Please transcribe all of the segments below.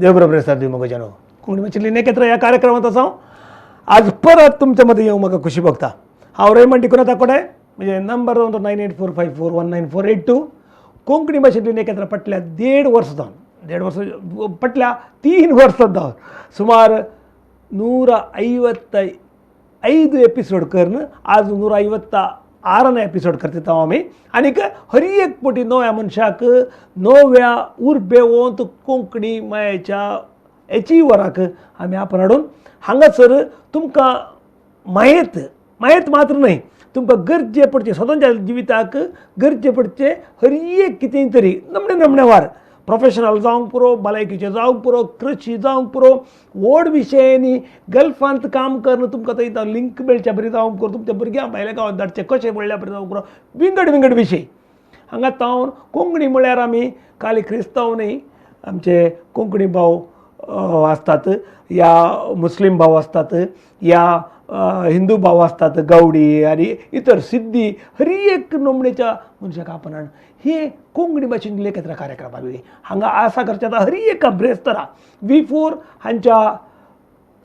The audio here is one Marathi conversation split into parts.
देवबरोबर साधी मग जानो कोंकणी मातशी नेकेत्र ह्या कार्यक्रमात आसा आज परत तुमच्या मध्ये येवंक म्हाका खुशी भोगता. हांव रेमंड टिकुनाथ कोडे म्हणजे नंबर 9845419482 कोंकणी भाशेंतली नेकेत्र पटल्या 1.5 वर्स जावन पटल्या 3 वर्सां जावन सुमार 155 एपिसोड करून आज 156 एपिसोड करता आमी आनीक हर एक पटी नव्या मनशाक नव्या उर्बेवंत कोंकणी मायेच्या एचिवराक आमी आपणाडून हांगासर तुमकां मायेत मात्र न्हय तुमकां गरजे पडचे सदांच्या जिविताक गरजे पडचे हर एक कितें तरी नमणेवार प्रोफेशनल जावंक पुरो भलायकीचे जावंक पुरो कृषी जावंक पुरो व्हड विशयांनी गल्फांत काम करून तुमकां थंय लिंक मेळच्या बरी जावंक पुरो तुमच्या भुरग्यांक भायल्या गांवांत धाडचे कशें म्हणल्या बरी जावंक पुरो विंगड विशय हांगा तावन कोंकणी म्हळ्यार आमी खाली क्रिस्तांव न्हय आमचे कोंकणी भाव आसतात या मुस्लीम भाव असतात या हिंदू भाव असतात गवडी आणि इतर सिद्धी हर एक नमणेच्या मनशाक आपणान हे कोंकणी भाशेन लेखत्र कार्यक्रम आमी हांगा आसा करचे हर एक ब्रेस्तरा V4 हांच्या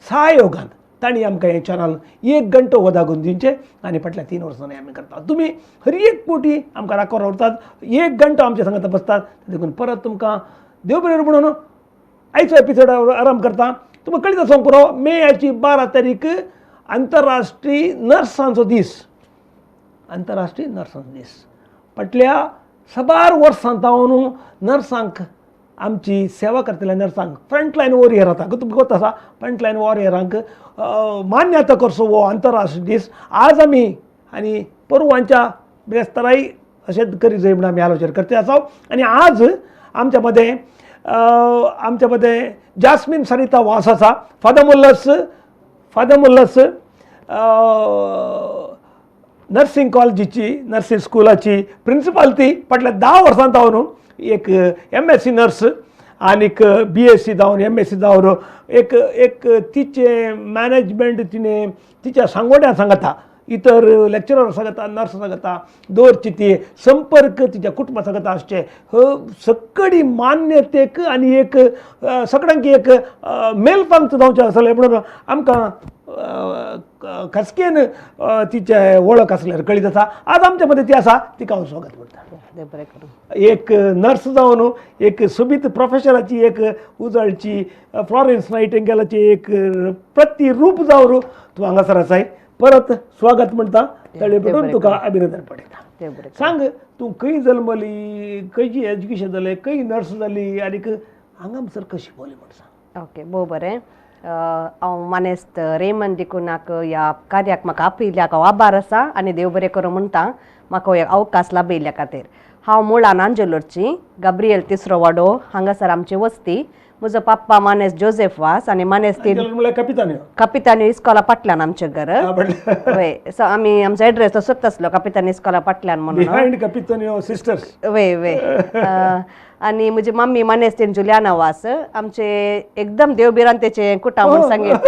सहयोगान तांणी आमकां हें चॅनल 1 घंटो वदागून दिवचे आनी फाटल्या 3 वर्सांनी आमी करतात. तुमी हर एक पोटी आमकां राखोर उरतात 1 घंटो आमच्या सांगात बसतात देखून परत तुमकां देव बरें म्हणून आयचो एपिसोड आराम करता. तुमकां कळीत आसूंक पुरो मे 12 तारीख आंतरराष्ट्रीय नर्सांचो दीस आंतरराष्ट्रीय नर्सांचो दीस फाटल्या 7 वर्सां जावन नर्सांक आमची सेवा करतल्या नर्सांक फ्रंटलायन वॉरियरांक तुमकां कोता आसा फ्रंटलायन वॉरियरांक मान्यता करचो हो आंतरराष्ट्रीय दीस आज आमी आनी परवांच्या ब्रेस्ताराय अशेंच करी जाय म्हणून आमी आलोचना करते आसा. आनी आज आमच्या मध्ये जास्मीन सरिता वास आसा फादर मुल्लस नर्सिंग कॉलेजीची नर्सिंग स्कुलाची प्रिंसिपल ती फाटल्या 10 वर्सां जावन एक MSc नर्स आनीक BSc जावन MSc जावन एक तिचे मॅनेजमेंट तिने तिच्या सांगोड्या सांगता इतर लेक्चरर सांगता नर्स सांगता दवरची ती संपर्क तिच्या कुटुंबा सांगता आसचे सकडी मान्यतेक आनी एक सगळ्यांक एक मेलपांक जावचें आसलें म्हणून आमकां खासकेन तिचे वळख आसल्यार कळीत आसा. आज आमच्या मध्ये ती आसा तिका हांव स्वागत करता. एक नर्स जावन एक सोबीत प्रोफेशनाची एक उजळची फ्लॉरेन्स नायटिंगेलाची एक प्रतिरूप जावन तूं हांगासर आसाय. परत स्वागत म्हणटा तळे पडून तुका अभिनंदन पडयता. सांग तूं खंय जल्मली खंयची एज्युकेशन जालें खंय नर्स जाली आनीक हांगासर कशी पावली म्हण सांग. ओके भोव बरें. हांव मानेस्त रेमंड टिकुनाथ ह्या कार्याक म्हाका आपयल्याक हांव आभार आसा आनी देव बरें करूं म्हणटा म्हाका हो अवकाश लाभयल्या खातीर. हांव मुळान आंजलोरची गाब्रिएल 3रो वाडो हांगासर आमची वस्ती. म्हजो पप्पा मानेस्त जोसेफ वास आनी मानेस्त कपितानी इस्कॉला फाटल्यान आमचें घर वय सो आमी आमचो एड्रेस तसोच आसलो कपितानी इस्कॉला फाटल्यान म्हणून वय आनी म्हजी मम्मी मानेस्तीन जुलियाना वास आमचे एकदम देवबिरांतेचे कुटाम म्हूण सांगीत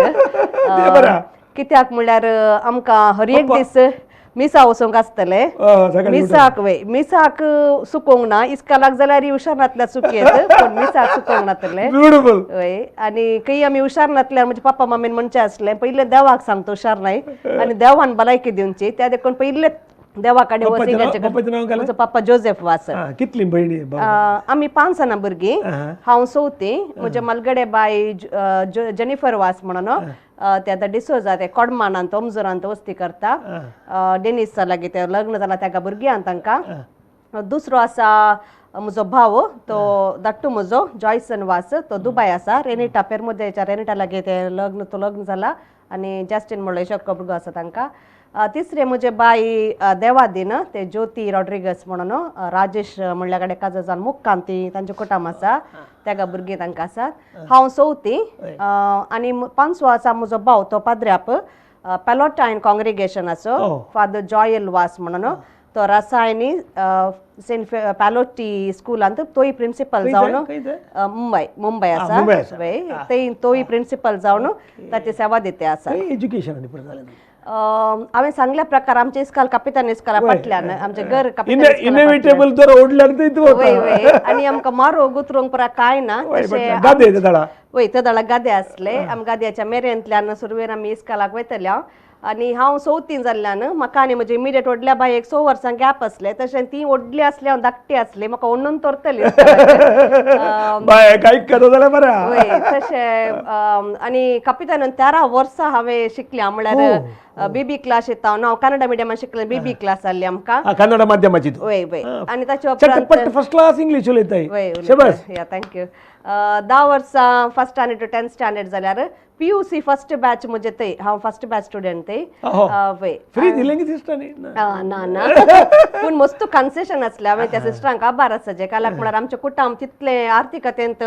कित्याक म्हणल्यार आमकां हर एक दीस मिसा वचोंक आसतले मिसाक सुकोवंक ना इस्कालाक जाल्यार हुशारनातल्या सुकयेत पूण मिसाक सुकोवंक नातले वय आनी खंय आमी हुशार नातल्यार म्हजे पप्पा मम्मीन म्हणचें आसलें पयलें देवाक सांगता हुशार नाय आनी देवान भलायकी दिवची त्या देखून पयले देवा कडेन वचूंक म्हजो पप्पा जोसेफ वास. कितली भयणी आमी 5 जाणां भुरगीं हांव चवथी म्हजे मलगडे बाय जेनिफर वास म्हणून ते आतां डिसोजा ते कोडमानान तोमजुरांत वस्ती करता. डेनिस लागीं ते लग्न जालां तेका भुरग्यां तांकां. दुसरो आसा म्हजो भाव तो धाकटो म्हजो जॉयसन वास तो दुबय आसा रेनिटा पेरमुदेच्या रेनिटा लागीं ते लग्न जाला आनी जस्टीन म्हणलो शको भुरगो आसा तांकां. तिसरे म्हजे बाई देवादीन ते ज्योती रॉड्रिगस म्हणून राजेश म्हणल्या कडेन काजा जावन मुक्कांती तांचे कुटुंब आसा तेका भुरगीं तांकां आसात. हांव चवथी आनी 5वो आसा म्हजो भाव तो पाद्र्याप पॅलोटायन कॉंग्रिगेशनाचो फादर जॉयल वास म्हणून तो रसायनी सेंट पॅलोटी स्कूलांत तोय प्रिन्सिपल जावन मुंबई आसा ते तोय प्रिन्सिपल जावन ताची सेवा दिते आसा. एज्युकेशन आनी पुरो जालें हांवें सांगल्या प्रकार आमच्या इस्काल कपितान इस्काला पटल्यान आमचे घर इनएविटेबल जर ओडल्यार ते वय आनी आमकां मारो गुतरूंक पुरा काय ना गादे दळा वय ते दळा गादे आसले आमी गाद्याच्या मेरेंतल्यान सुरवेर आमी इस्कालाक वयतले आनी हांव 34 जाल्ल्यान म्हाका आनी म्हजे इमिडिएट व्हडल्या बायेक 6 वर्सां गॅप आसले तशें ती व्हडली आसली हांव धाकटी आसली म्हाका ओडून तरतली कांय करो जाल्यार बरें वय तशें आनी कपितान 13 वर्सां हांवें शिकली म्हळ्यार बीबी क्लास येता हांव कन्नड मिडियमान शिकलें बीबी क्लास जाल्ली आमकां कन्नड माध्यमाची वय वय आनी ताच्या उपरांत फर्स्ट क्लास इंग्लीश उलयताय वय या थँक्यू 10 वर्सां first standard to 10th standard जाल्यार PUC फर्स्ट बॅच म्हणजे ते हांव फर्स्ट बॅच स्टुडंट ते वय फ्री दिलें की सिस्टरांनी ना ना पूण मस्त कन्सेशन आसलें हांवें त्या सिस्टरांक आभार आसा जे कालाक म्हळ्यार आमचें कुटुंब तितलें आर्थीकतेंत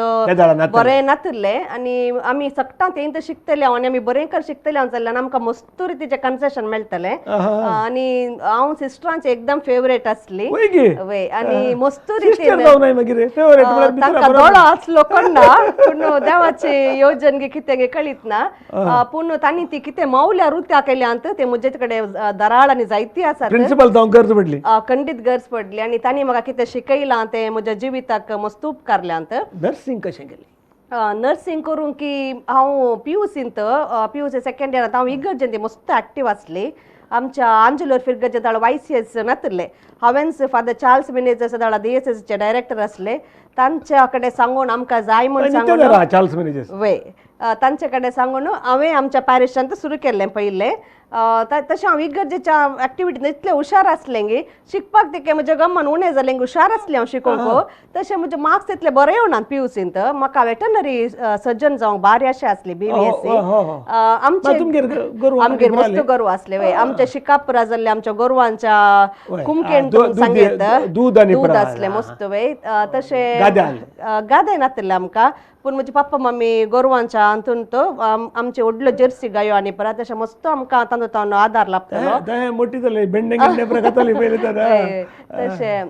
बरें नातुरलें आनी आमी सगळां तेंत शिकतले आनी आमी बरेंकर शिकतले जाल्यार आमकां मस्त रितीचें कन्सेशन मेळटलें आनी हांव सिस्टरांची एकदम फेवरेट आसली वय आनी मस्त रितीन तांकां दोळो आसलो कोणा पूण देवाची योजन कितें गे कळीत ना पूण तांणी ती कितें मौल्या रुत्या केल्यांत ते म्हजे कडेन दराळ आनी जायती आसात प्रिन्सिपल जावंक गरज पडली खंडीत गरज पडली आनी तांणी म्हाका कितें शिकयलां ते म्हज्या जिविताक मस्त उपकारल्यांत. नर्सिंग कशें केलें नर्सिंग करून की हांव PUC सेकंड इयरांत हांव इगर्जेंत मस्त एक्टीव आसली आमच्या आंजलोर फिरगजे दाळ YCS नातले हांवें फादर चार्ल्स मिनेजर दाळ DSS चे डायरेक्टर आसले तांच्या कडेन सांगून आमकां जाय म्हण सांगून चार्ल्स मिनेजर वय तांचे कडेन सांगून हांवें आमच्या पॅरिशांत सुरू केल्लें पयलें तशें हांव इगर्जेच्या एक्टिविटीन इतलें हुशार आसलें गे शिकपाक तिके म्हज्या गम्मान उणें जालें हुशार आसलें हांव शिकोवंक तशें म्हजे मार्क्स तितले बरें येवनात PUCंत म्हाका वेटनरी सर्जन जावंक बारी अशें आसली BVSC आमगेर मस्त गोरवां आसले वय आमच्या शिकापुरा जाल्ले आमच्या गोरवांच्या कुमकेन सांगेत दूद आसलें मस्त वय तशें गादे नातले आमकां पूण म्हजे पप्पा मम्मी गोरवांच्या हातून तो आमचे व्हडल्यो जर्सी गायो आनी परा तशें मस्त आमकां तांदूळ आदार लाभतलो मोठी जाली बेंडे तशें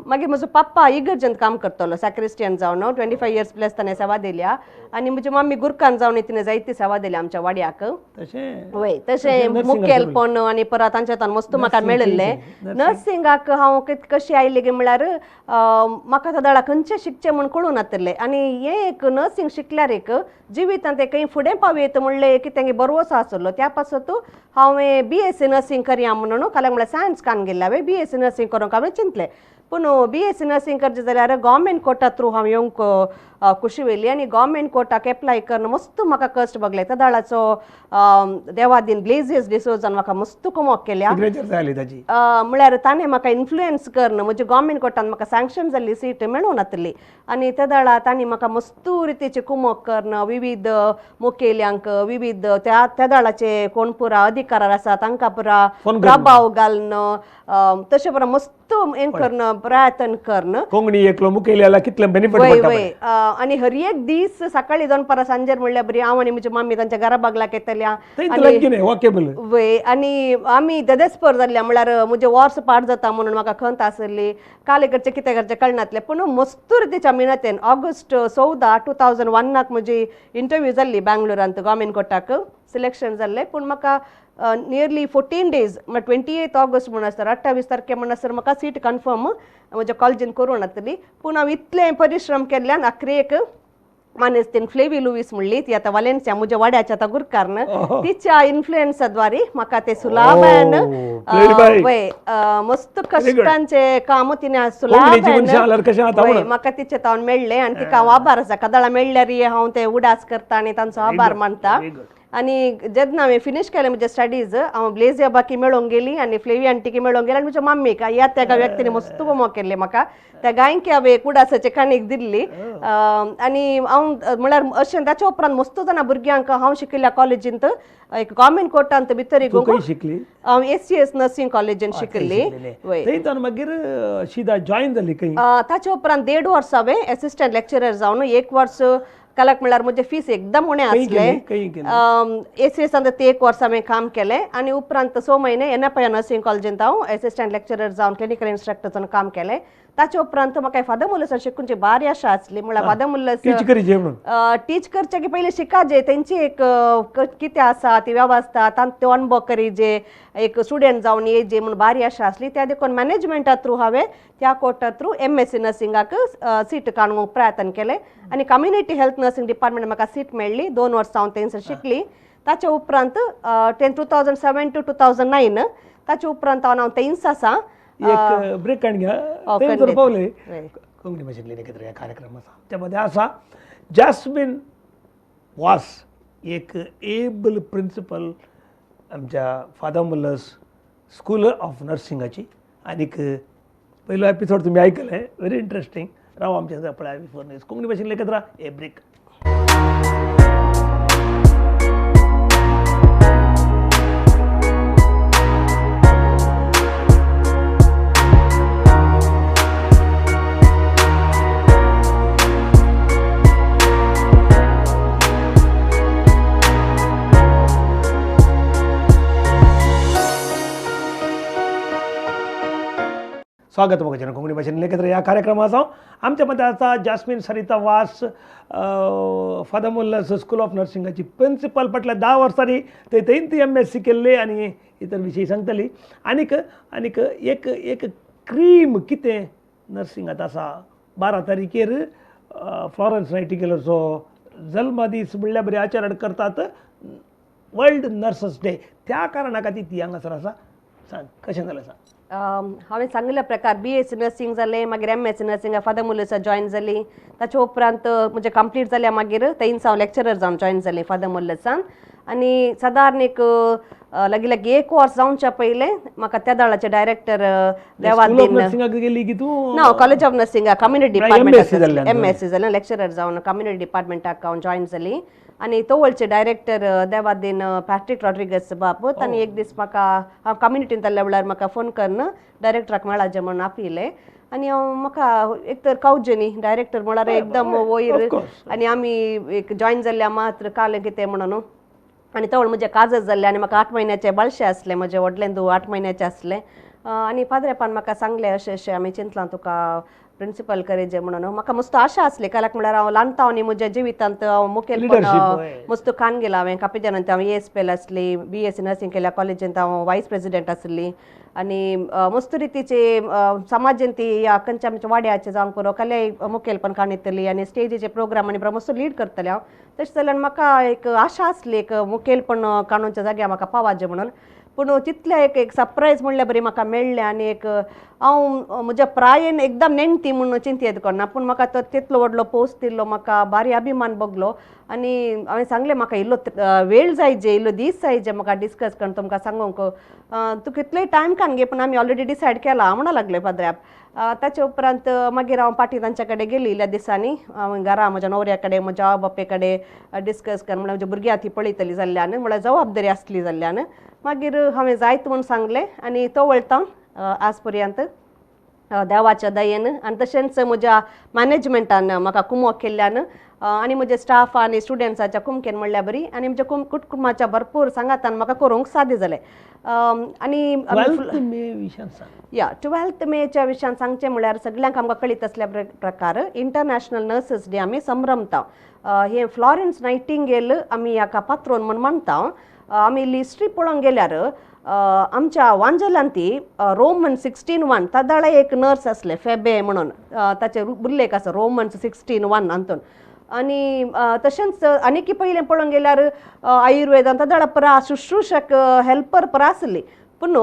मागीर म्हजो पप्पा इगर्जेंत काम करतलो सॅक्रिस्टियन जावन 25 इयर्स प्लस ताणें सेवा दिल्या आनी म्हजी मम्मी गुरकान जावन तिणें जायती सेवा दिली आमच्या वाड्याक वय तशें मुखेलपण आनी परत तांचे मस्त म्हाका मेळिल्लें नर्सिंगाक हांव कशी आयली गे म्हळ्यार म्हाका सदां खंयचें शिकचें म्हूण कळून नातलें आनी हें एक नर्सिंग शिकल्यार एक जिवितांत खंय फुडें पावयत म्हणलें कितें बरोवसो आसलो त्या पासत हांवें BSc नर्सिंग करया म्हणून काल्याक म्हळ्यार सायन्स कान गेल्ले हांवें BSc नर्सिंग करूंक हांवें चिंतलें पूण BSc नर्सिंग करचें जाल्यार गव्हर्मेंट कोटा थ्रू हांव येवंक खुशी वयली आनी गव्हर्मेंट कोटाक एप्लाय करून मस्त म्हाका कश्ट भोगले त्या दाळाचो देवादीन ब्लेजियस डिसोजान म्हाका मस्त कुमोक केल्या म्हळ्यार ताणें म्हाका इन्फ्लुएन्स करून म्हणजे गव्हर्मेंट कोर्टान म्हाका सँक्शन जाल्ली सीट मेळूं नातली आनी त्या दाळा तांणी म्हाका मस्त रितीची कुमोक करून विविध मुखेल्यांक विविध त्या दाळाचे कोण पुरा अधिकार आसा तांकां पुरा प्रभाव घालून तशें पुरा मस्त हें करून प्रयत्न करून कोंकणी एकलो मुखेल्या कितलें बेनिफिट पडटा आनी हर एक दीस सकाळी 2 परां सांजेर म्हणल्यार बरी हांव आनी म्हजी मम्मी तांच्या घरा बागलाक येतल्या वय आनी आमी देदेस्पर जाल्ल्या म्हळ्यार म्हजे वर्स पाड जाता म्हणून म्हाका खंत आसली काले करचें कितें करचें कळनातलें पूण मस्त रितीच्या मिनतेन ऑगस्ट 14, 2001 म्हजी इंटरव्यू जाल्ली बँगलोरांत गव्हर्मेंट कोर्टाक सिलेक्शन जाल्लें पूण म्हाका नियरली 14 days 28 ऑगस्ट म्हण आसता 28 तारखे म्हण आसता म्हाका सीट कन्फर्म म्हज्या कॉलेजीन करूं नातली पूण हांव इतलें परिश्रम केल्ल्यान आखरेक मानेस्तीन फ्लेवी लुईस म्हणली ती आतां वालेन्सिया म्हज्या वाड्याच्या आतां गुरकारन तिच्या इन्फ्लुएन्सा द्वारे म्हाका ते सुलाभान वय मस्त कश्टांचे काम तिने सुलाभान म्हाका तिचे तावन मेळ्ळें आनी तिका हांव आभार आसा कदाळा मेळ्ळ्यार हांव ते उडास करता आनी तांचो आभार मानता आनी जेन्ना हांवें फिनीश केलें म्हजे स्टडीज हांव ब्लेजिया बाकी मेळोंक गेली आनी फ्लेवी आंटीकी मेळोंक गेली आनी म्हज्या मम्मीक ह्या त्या व्यक्तीने मस्त कुमोक केल्लें म्हाका त्या गायंकी हांवें एक उडासाचे काणीक दिल्ली आनी हांव म्हळ्यार अशें ताच्या उपरांत मस्त जाणां भुरग्यांक हांव शिकयल्या कॉलेजींत एक गव्हर्मेंट कोर्टांत भितर शिकली हांव SCS नर्सिंग कॉलेजीन शिकल्ली मागीर सीधा जॉइन जाली ताच्या उपरांत 1.5 वर्स हांवें एसिस्टंट लेक्चरर जावन 1 वर्स कलाक म्हणल्यार म्हजे फीस एकदम उणें आसले एसीएस ते 1 वर्स हांवें काम केलें आनी उपरांत 6 म्हयने NFI नर्सिंग कॉलेजींत हांव एसिस्टंट लेक्चरर जावन क्लिनिकल इंस्ट्रक्टर जावन काम केलें ताचे उपरांत म्हाका फादर मुल्लस शिकूंची बारी आशा आसली म्हळ्यार फादर मुल्लस टीच करचे की पयलीं शिका जे तेंची एक कितें आसा ती वेवस्था त्यो अनुभव करी जे एक स्टुडंट जावन जे म्हणून बारी आशा आसली त्या देखून मॅनेजमेंटा थ्रू हांवें त्या कोर्टा थ्रू MSc नर्सिंगाक सीट काडूंक प्रयत्न केलें आनी कम्युनिटी हेल्थ नर्सिंग डिपार्टमेंट म्हाका सीट मेळ्ळी 2 वर्सां हांव थंयसर शिकली ताचे उपरांत 2007 to 2009 ताचे उपरांत हांव थंयच आसा एक ब्रेक काढ घ्या ते जर पावले कोंकणी भाषेंत लेखित ह्या कार्यक्रमाचा त्यामध्ये असा जॅस्मिन वास एक एबल प्रिन्सिपल आमच्या फादर मुल्लस स्कूल ऑफ नर्सिंगाची आनीक पहिलो एपिसोड तुम्ही ऐकले व्हेरी इंटरेस्टिंग राव आमच्या पळय बिफोर न्यूज कोंकणी भाषेंत लेखित राहा ए ब्रेक स्वागत बघा जन कोंकणी भाषेन लेखित या कार्यक्रमाचा आमच्या मध्ये आता जॅस्मिन सरिता वास फादर मुल्लस स्कूल ऑफ नर्सिंगाची प्रिन्सिपल फाटल्या 10 वर्सांनी ते थंय MSc केल्ली आनी इतर विशय सांगतली आनीक आनीक एक एक क्रीम कितें नर्सिंगात आसा 12 तारखेर फ्लॉरन्स नायटिंगेलचो जल्म दीस म्हणल्यार बरी आचरण करतात वर्ल्ड नर्सेस डे त्या कारणा खातीर ती हांगासर आसा सांग कशें जालें सांग हांवें सांगिल्ल्या प्रकार BSc नर्सिंग जालें मागीर MSc नर्सिंग फादर मुल्लसा जॉयन जाली ताचे उपरांत म्हणजे कंप्लीट जाल्या मागीर थंयच हांव लेक्चरर जावन जॉयन जालें फादर मुल्लसान आनी सादारण एक लगी लगी 1 वर्स जावच्या पयलें म्हाका त्या दळाचे डायरेक्टर देवादीन ना college of nursing community department MSc जालें लेक्चरर जावन कम्युनिटी डिपार्टमेंटाक हांव जॉयन जाली आनी तोवळचे डायरेक्टर देवादीन पॅट्रिक रॉड्रिगस बाबत आनी एक दीस म्हाका हांव कम्युनिटीन जाल्ल्या वेळार म्हाका फोन करून डायरेक्टराक मेळाचे म्हणून आपयलें आनी म्हाका एक तर कावजे न्ही डायरेक्टर म्हळ्यार एकदम वयर आनी आमी एक जॉयन जाल्ल्या मात्र कालें कितें म्हणून आनी तवळ म्हजें काजत जाल्लें आनी म्हाका 8 म्हयन्याचें बाळशें आसलें म्हजें व्हडलें 8 म्हयन्याचें आसलें आनी पाद्रेपान म्हाका सांगलें अशें अशें आमी चिंतलां तुका प्रिन्सिपल करेजे म्हणून म्हाका मस्त आशा आसली काल्याक म्हळ्यार हांव ल्हानता न्ही म्हज्या जिवितांत हांव मुखेलपण मस्त खान गेला हांवें कापिजानांत हांव ESPL आसली BSc नर्सिंग केल्या कॉलेजींत हांव वायस प्रेसिडेंट आसली आनी मस्त रितीचे समाजीन ती ह्या खंयच्या आमच्या वाड्याचे जावंक पुरो कसलेय मुखेलपण काणयतली आनी स्टेजीचे प्रोग्राम आनी मस्त लीड करतलें हांव तशें जाल्यार म्हाका एक आशा आसली एक मुखेलपण काणूच्या जाग्यार म्हाका पावाजें म्हणून पूण तितलें एक सरप्रायज म्हणल्यार बरी म्हाका मेळ्ळें आनी एक हांव म्हज्या प्रायेन एकदम नेणटी म्हणून चिंतेत करना पूण म्हाका तो तितलो व्हडलो पोस्ट दिल्लो म्हाका भारी अभिमान भोगलो आनी हांवें सांगलें म्हाका इल्लो वेळ जाय जे इल्लो दीस जाय जे म्हाका डिस्कस करून तुमकां सांगूंक तूं कितलोय टायम कान घे पूण आमी ऑलरेडी डिसायड केला म्हणूं लागले पाद्र्याप ताचे उपरांत मागीर हांव पाटी तांच्या कडेन गेली इल्ल्या दिसांनी हांवें घरा म्हज्या न्हवऱ्या कडेन म्हज्या आवय बापाय कडेन डिस्कस करून म्हळ्यार म्हज्या भुरग्यां ती पळयतली जाल्ल्यान म्हळ्यार जबाबदारी आसली जाल्ल्यान मागीर हांवें जायत म्हूण सांगलें आनी तो वळता आज पर्यंत देवाच्या दयेन आनी तशेंच म्हज्या मॅनेजमेंटान म्हाका कुमक केल्ल्यान आनी म्हज्या स्टाफ आनी स्टुडंट्साच्या कुमकेन म्हणल्यार बरी आनी म्हज्या कुटुंबाच्या भरपूर सांगातान म्हाका करूंक सादी जालें आनी 12 मेच्या विशयान सांगचें म्हळ्यार सगळ्यांक आमकां कळीत असल्या प्रकार इंटरनॅशनल नर्सेस डे आमी संभ्रमता हे फ्लॉरन्स नायटिंगेल आमी हाका पात्रोन म्हूण मानता आमी हिस्ट्री पळोवंक गेल्यार आमच्या वांजलांत ती रोमन 16:1 तादाळे एक नर्स आसले फेबे म्हणून ताचे उल्लेख आसा रोमन 16:1 हातून आनी तशेंच आनीक पयलें पळोवंक गेल्यार आयुर्वेदांत तादाळा परा शुश्रूषक हेल्पर परा आसली पूण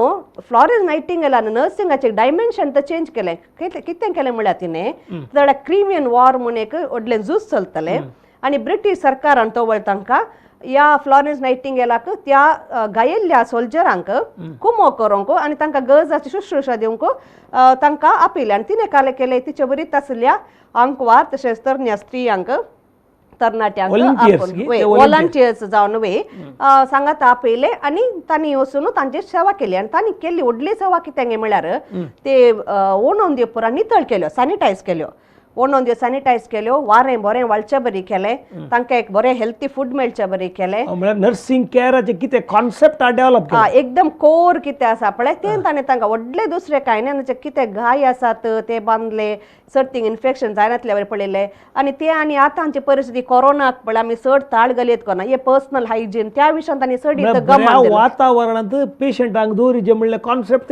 फ्लॉरन्स नायटिंगेलान नर्सिंगाचें डायमेन्शन तर चेंज केलें कितें केलें म्हळ्यार तिणें तादाळा क्रिमियन वॉर म्हणून एक व्हडलें झूज चलतलें आनी ब्रिटीश सरकारान तो वळ तांकां ह्या फ्लॉरन्स नायटिंगेलाक त्या गायिल्ल्या सोल्जरांक कुमो करूंक आनी तांकां गरजाची शुश्रूषा दिवंक तांकां आपयलें आनी तिणें कालें केलें तिचे बरीत आसल्या आंकवार तशेंच तरण्या स्त्रियांक तरणाट्यांक वॉलंटियर्स जावन सांगात आपयले आनी तांणी वचून तांची सेवा केली आनी तांणी केल्ली व्हडली सेवा कितें म्हळ्यार ते ओणोवन दिवप पुरा नितळ केल्यो सॅनिटायज केल्यो ಒಂದೊಂದು सॅनिटायज केल्यो वारें बरें वळचे बरी केलें तांकां एक बरें हेल्थी फूड मेळचे बरी केलें म्हळ्यार नर्सिंग केअराचे कितें कॉन्सेप्ट डेव्हलप एकदम कोर कितें आसा पळय तें ताणें तांकां व्हडले दुसरे कांय ना कितें घाय आसात ते बांदले सर्तींग इन्फेक्शन जायनातले बरें पळयलें आनी ते आनी आतांची परिस्थिती कोरोनाक पळय आमी चड ताळ घालयत कोना हे पर्सनल हायजीन त्या विशयान तांणी चड वातावरणांत पेशंटांक दवरिचें म्हणल्यार कॉन्सेप्ट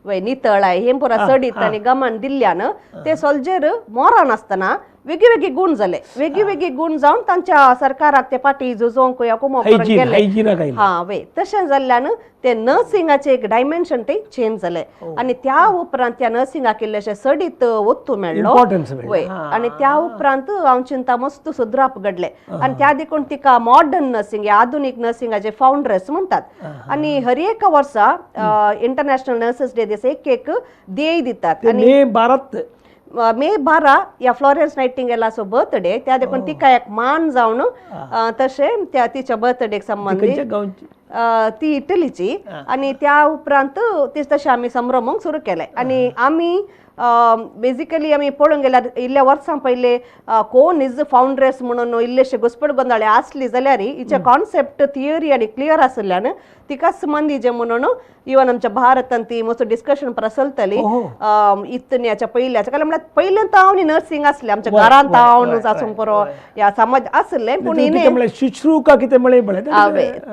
वय नितळाय हे पुरा चडीत आनी गमान दिल्ल्यान ते सोल्जर मोरा नासतना वेगळी गूण जाले वेगळी गूण जावन तांच्या सरकाराक ते पाटी झुजोवंक या कुमोव करून गेले वय तशें जाल्ल्यान ते नर्सिंगाचे एक डायमेन्शन ते चेंज जाले आनी त्या उपरांत त्या नर्सिंगाक इल्लेशें सडीत वस्तू मेळ्ळो वय आनी त्या उपरांत हांव चिंता मस्त सुद्राप घडले आनी त्या देखून तिका मॉडर्न नर्सिंग आधुनीक नर्सिंगाचे फाउंडर्स म्हणटात आनी हर एक वर्सा इंटरनॅशनल नर्सेस डे दिसा एक ध्येय दितात आनी भारत मे 12 या फ्लोरेन्स नायटिंगेलाचो बर्थडे त्या देखून तिका एक मान जावन तशें त्या तिच्या बर्थडेक संबंदीत ती इटलीची आनी त्या उपरांत तशें आमी संभ्रमूंक सुरू केलें आनी आमी बेजिकली आमी पळोवंक गेल्यार इल्ल्या वर्सां पयले कोण इज फाउंड्रेस म्हणून इल्लेशे घुसपट गोंदळे आसली जाल्यार हिचे कॉन्सेप्ट थियरी आनी क्लियर आसल्यान तिकाच संबंधी म्हणून इवन आमच्या भारतांत ती मस्त डिस्कशन प्रसलतली इतन्याच्या पयल्याच्या कारण म्हळ्यार पयलेंत हांव न्ही नर्सिंग आसलें आमच्या घरांत हांव न्हू आसूंक पुरो ह्या समाज आसलें पूण शुश्रूका कितें म्हळें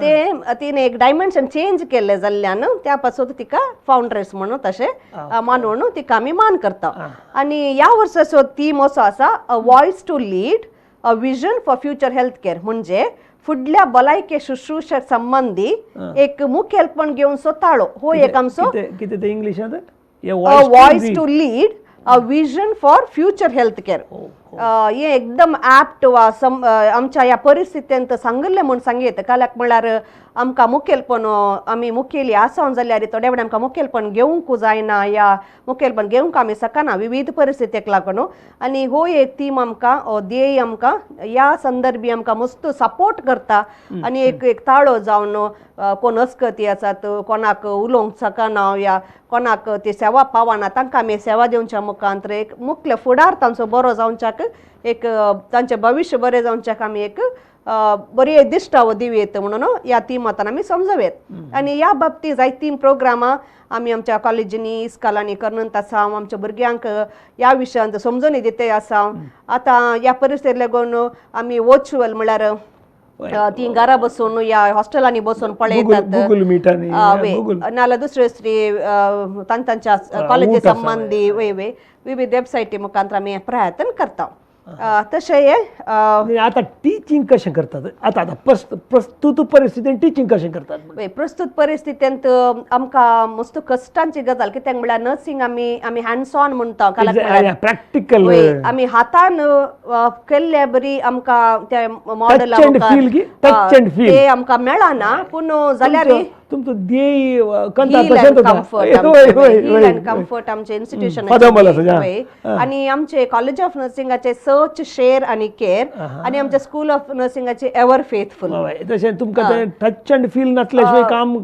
ते तिने एक डायमेन्शन चेंज केल्लें जाल्ल्यान त्या पासून तिका फाउंड्रेस म्हणून तशें मानून तिका आमी मान करता आनी ह्या वर्साचो थीम असो आसा a voice to lead a vision for future health care म्हणजे फुडल्या भलायके शुश्रूषक संबंधी एक मुखेलपण घेवन स्वताळो हो एक आमचो कितें ते इंग्लिशांत voice to lead a vision for future health care हे एकदम ऍप्ट वा आमच्या ह्या परिस्थितींत सांगले म्हूण सांगयत काल्याक म्हळ्यार आमकां मुखेलपण आमी मुखेली आसावन जाल्यार थोडे वेळ आमकां मुखेलपण घेवंक जायना या मुखेलपण घेवंक आमी सकना विविध परिस्थितीक लागून आनी हो एक थीम आमकां ध्येय आमकां ह्या संदर्भी आमकां मस्त सपोर्ट करता आनी एक ताळो जावन कोण अस्कती आसात कोणाक उलोवंक सकना या कोणाक ती सेवा पावना तांकां आमी सेवा दिवच्या मुखांतर एक मुखेल फुडार तांचो बरो जावच्याक एक तांचें भविश्य बरें जावच्याक आमी एक बरी दिश्टा दिवेत म्हणून ह्या तिमांत आमी समजवेत आनी ह्या बाबतींत जायतीं प्रोग्रामां आमी आमच्या कॉलेजींनी इस्कॉलांनी करत आसा आमच्या भुरग्यांक ह्या विशयांत समजून दिते आसा आतां ह्या परिस्थितीक लागून आमी वर्च्युअल म्हळ्यार ती घरा बसून या हॉस्टेलांनी बसून पळयतात नाल्यार दुसरे तांच्या कॉलेजी संबंधी विविध वेबसायटी मुखांतर आमी प्रयत्न करता तशें आतां टिचींग कशें करतात आतां प्रस्तुत परिस्थितीन टिचींग कशें करतात प्रस्तुत परिस्थितींत आमकां मस्त कश्टांची गजाल कित्याक म्हळ्यार नर्सिंग आमी हँड्स ऑन म्हणटा प्रॅक्टिकल आमी हातान केल्ले बरी आमकां ते मॉडेल ते आमकां मेळना पूण जाल्यार तुमचो ध्येय कम्फर्ट आमचे इन्स्टिट्यूशन आनी आमचे कॉलेज ऑफ नर्सिंगाचे सर्च शेअर आनी केअर आनी आमचे स्कूल ऑफ नर्सिंगाचे एवर फेथफुल तशें तुमकां टच अँड फील नासल्याशिवाय काम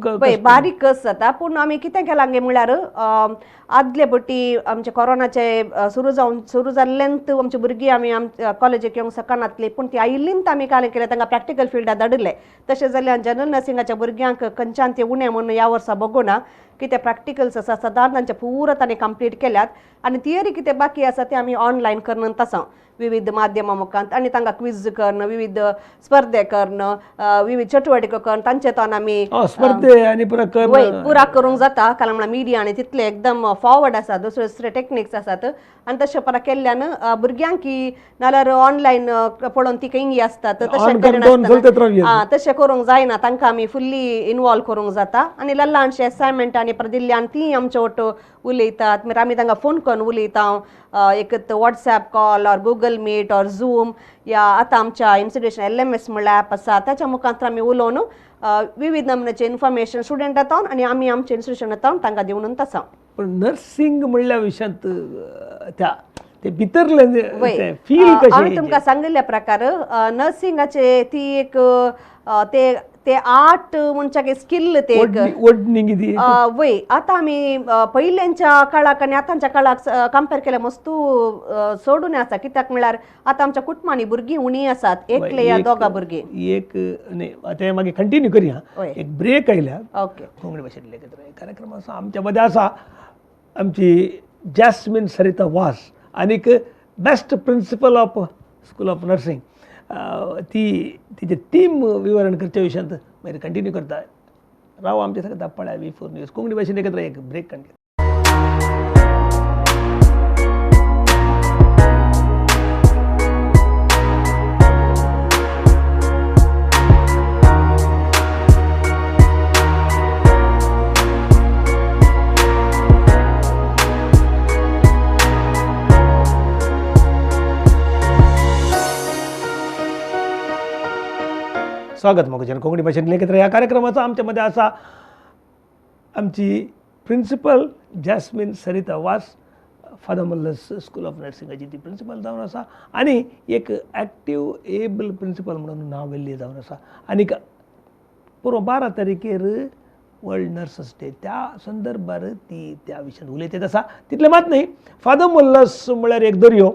बारीक कस जाता पूण आमी कितें केलां गे म्हळ्यार आदले पटी आमचे कोरोनाचे सुरू जाल्ल्यान आमची भुरगीं आमी कॉलेजीक येवंक सकनातली पूण ती आयिल्लींत आमी काय केलें तांकां प्रॅक्टिकल फिल्डांत धाडले तशें जाल्यार जनरल नर्सिंगाच्या भुरग्यांक खंयच्यान ते उणें म्हणून ह्या वर्सा बगुना कितें प्रॅक्टिकल्स आसा सदांच तांचे पुरो तांणी कंप्लीट केल्यात आनी थियरी कितें बाकी आसा ते आमी ऑनलायन करनत आसा विविध माध्यमां मुखांत आनी तांकां क्विज करण विविध स्पर्धे करण विविध चटवटिको करण तांचे तोन आमी स्पर्धे आनी पुरा करूंक जाता कारण म्हळ्यार मिडिया आनी तितले एकदम फॉरवर्ड आसा दुसरे टेक्निक्स आसात आनी तशें परा केल्ल्यान भुरग्यांक की नाल्यार ऑनलायन पळोवन ती इंगी आसतात तशें करूंक जायना तांकां आमी फुल्ली इनवॉल्व करूंक जाता आनी ल्हानशे असायनमेंट आनी दिल्ल्यान ती आमचे वट उलयतात मागीर आमी तांकां फोन करून उलयता एक WhatsApp call or Google Meet or Zoom या आतां आमच्या इन्स्टिट्यूशन LMS म्हणल्यार ॲप आसा त्याच्या मुखांतर आमी उलोवन विविध नमुन्याचे इन्फॉर्मेशन स्टुडंट येता आनी आमी आमचे इन्स्टिट्यूशन येता तांकां दिवनूच आसा पण नर्सिंग म्हणल्या विशयांत त्या ते भितरले फील कशें हांवें तुमकां सांगिल्ल्या प्रकार नर्सिंगाचे ती एक ते ते आर्ट म्हणजे स्किल ते एक ओढणी किती वय आता आम्ही पहिल्यांच्या काळाक आणि आतांच्या काळाक कंपेअर केल्या मस्त सोडून आसा कित्याक म्हळ्यार आता आमच्या कुटुंबांनी भुरगीं उणी आसात एकले या दोगा भुरगीं एक नाही आता मागे कंटिन्यू करूया होय. एक ब्रेक आयल्या ओके कोंकणी भाशेंतले एकत्र कार्यक्रम आसा आमच्या मध्ये आसा आमची जॅस्मिन सरिता वास आनीक best principle of school of nursing ती तिचे टीम विवरण करच्या विशयांत मागीर कंटिन्यू करता राव आमच्या सगळ्या दापळ्या V4 न्यूज कोंकणी भाशेन एकत्र एक ब्रेक कंटिन्यू स्वागत मगोजन कोंकणी भाशेंतले एकत्र ह्या कार्यक्रमाचा आमच्यामध्ये असा आमची प्रिंसिपल जॅस्मिन सरिता वास फादर मुल्लस स्कूल ऑफ नर्सिंगाची ती प्रिंसिपल जावन आसा आनी एक एक्टीव एबल प्रिंसिपल म्हणून नांव वेल्ली जावन आसा आनीक पूर्व 12 तारखेर वर्ल्ड नर्सस डे त्या संदर्भार ती त्या विशयान उलयत आसा तितले मात न्ही फादर मुल्लस म्हळ्यार एक दर्यो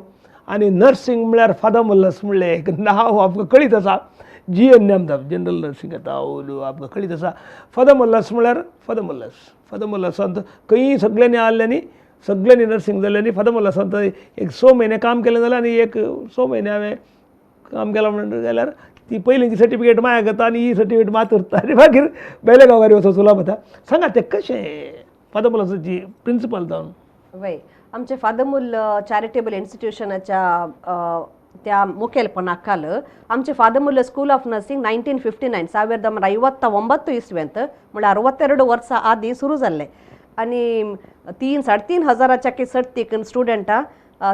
आनी नर्सिंग म्हळ्यार फादर मुल्लस म्हणलें एक नांव आमकां कळीत आसा GN नेमदाब जनरल नर्सिंग येता आमकां कळीत आसा फादर मुल्लस म्हळ्यार फादर मुल्लसांत खंयी सगळ्यांनी नर्सिंग जाल्ल्यांनी फादर मुल्लसांत एक 6 म्हयने काम केलें जाल्यार आनी एक 6 म्हयने हांवें काम केलां म्हणून जाल्यार ती पयलींची सर्टिफिकेट मागीर घेता आनी ही सर्टिफिकेट मात उरता आनी मागीर बेलेगांवारी वचून सुलाम जाता सांगा ते कशें फादर मुल्लसाची प्रिंसिपल जावन वय आमचे फादरमूल चॅरिटेबल इन्स्टिट्यूशनाच्या त्या मुखेलपणाक आमचे फादरमूल स्कूल ऑफ नर्सिंग 1959 1959 इस्व्यांत म्हळ्यार 62 वर्सां आदीं सुरू जाल्लें आनी 3-3.5 हजाराच्या सर्तीक स्टुडंटां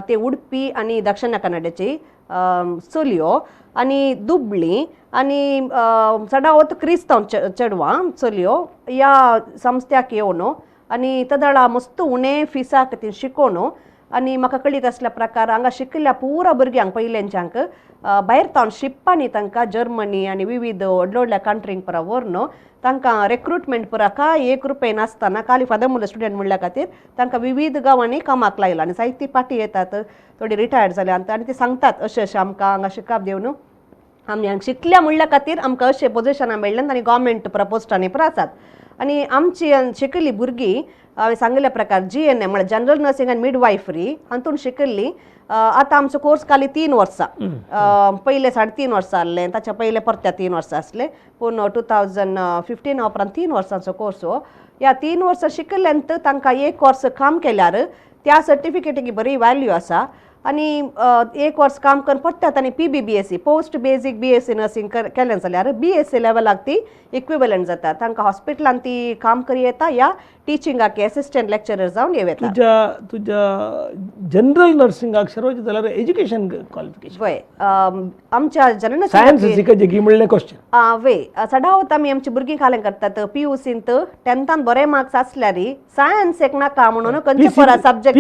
ते उडपी आनी दक्षिण कन्नडाची चलयो आनी दुबळी आनी चडावत क्रिस्तांव चेडवां चलयो ह्या संस्थ्याक येवन आनी तदळा मस्त उणे फिसाक ती शिकोवन आनी म्हाका कळीत आसल्या प्रकार हांगा शिकिल्ल्या पुरा भुरग्यांक पयल्यांच्यांक भायर तावन शिप्पांनी तांकां जर्मनी आनी विविध व्हडल्या व्हडल्या कंट्रींक पुरा व्हरून तांकां रिक्रुटमेंट पुरा काय 1 रुपये नासतना खाली फादर मुल्ल स्टुडंट म्हणल्या खातीर तांकां विविध गांवांनी कामाक लायला आनी जायती पाटी येतात थोडी रिटायर्ड जाल्यात आनी ते सांगतात अशें अशें आमकां हांगा शिकप दिवन आमी हांगा शिकल्या म्हणल्या खातीर आमकां अशें पोजिशनां मेळ्ळ्यात आनी गव्हर्मेंट पुरा पोस्टांनी पुरा आसात आनी आमची शिकिल्लीं भुरगीं हांवें सांगिल्ल्या प्रकार GNM म्हळ्यार जनरल नर्सिंग आनी मिडवायफरी हातून शिकिल्लीं आतां आमचो कोर्स खाली 3 वर्सां पयले 3.5 वर्सां आसलें ताच्या पयले परत्या 3 वर्सां आसले पूण 2015 उपरांत 3 वर्सांचो कोर्स हो ह्या 3 वर्सां शिकिल्ल्यांत तांकां एक वर्स काम केल्यार त्या सर्टिफिकेटीक बरी वॅल्यू आसा आनी 1 वर्स काम करून पडटात आनी PBBSc post basic BSc nursing केलें जाल्यार BSc लेवलाक ती इक्विवलंट जाता तांकां हॉस्पिटलांत ती काम करी येता या टिचिंगाक एसिस्टंट लेक्चरर जावन येता तुज्या जनरल नर्सिंगाक सरवचे जाल्यार एज्युकेशन क्वॉलिफिकेशन वय आमच्या जनरल सायन्स शिकचे की म्हणलें क्वेश्चन वय चडावत आमी आमची भुरगीं खालें करतात PUCंत 10थांत बरे मार्क्स आसल्यार सायन्स एक नाका म्हणून खंयचे परा सब्जेक्ट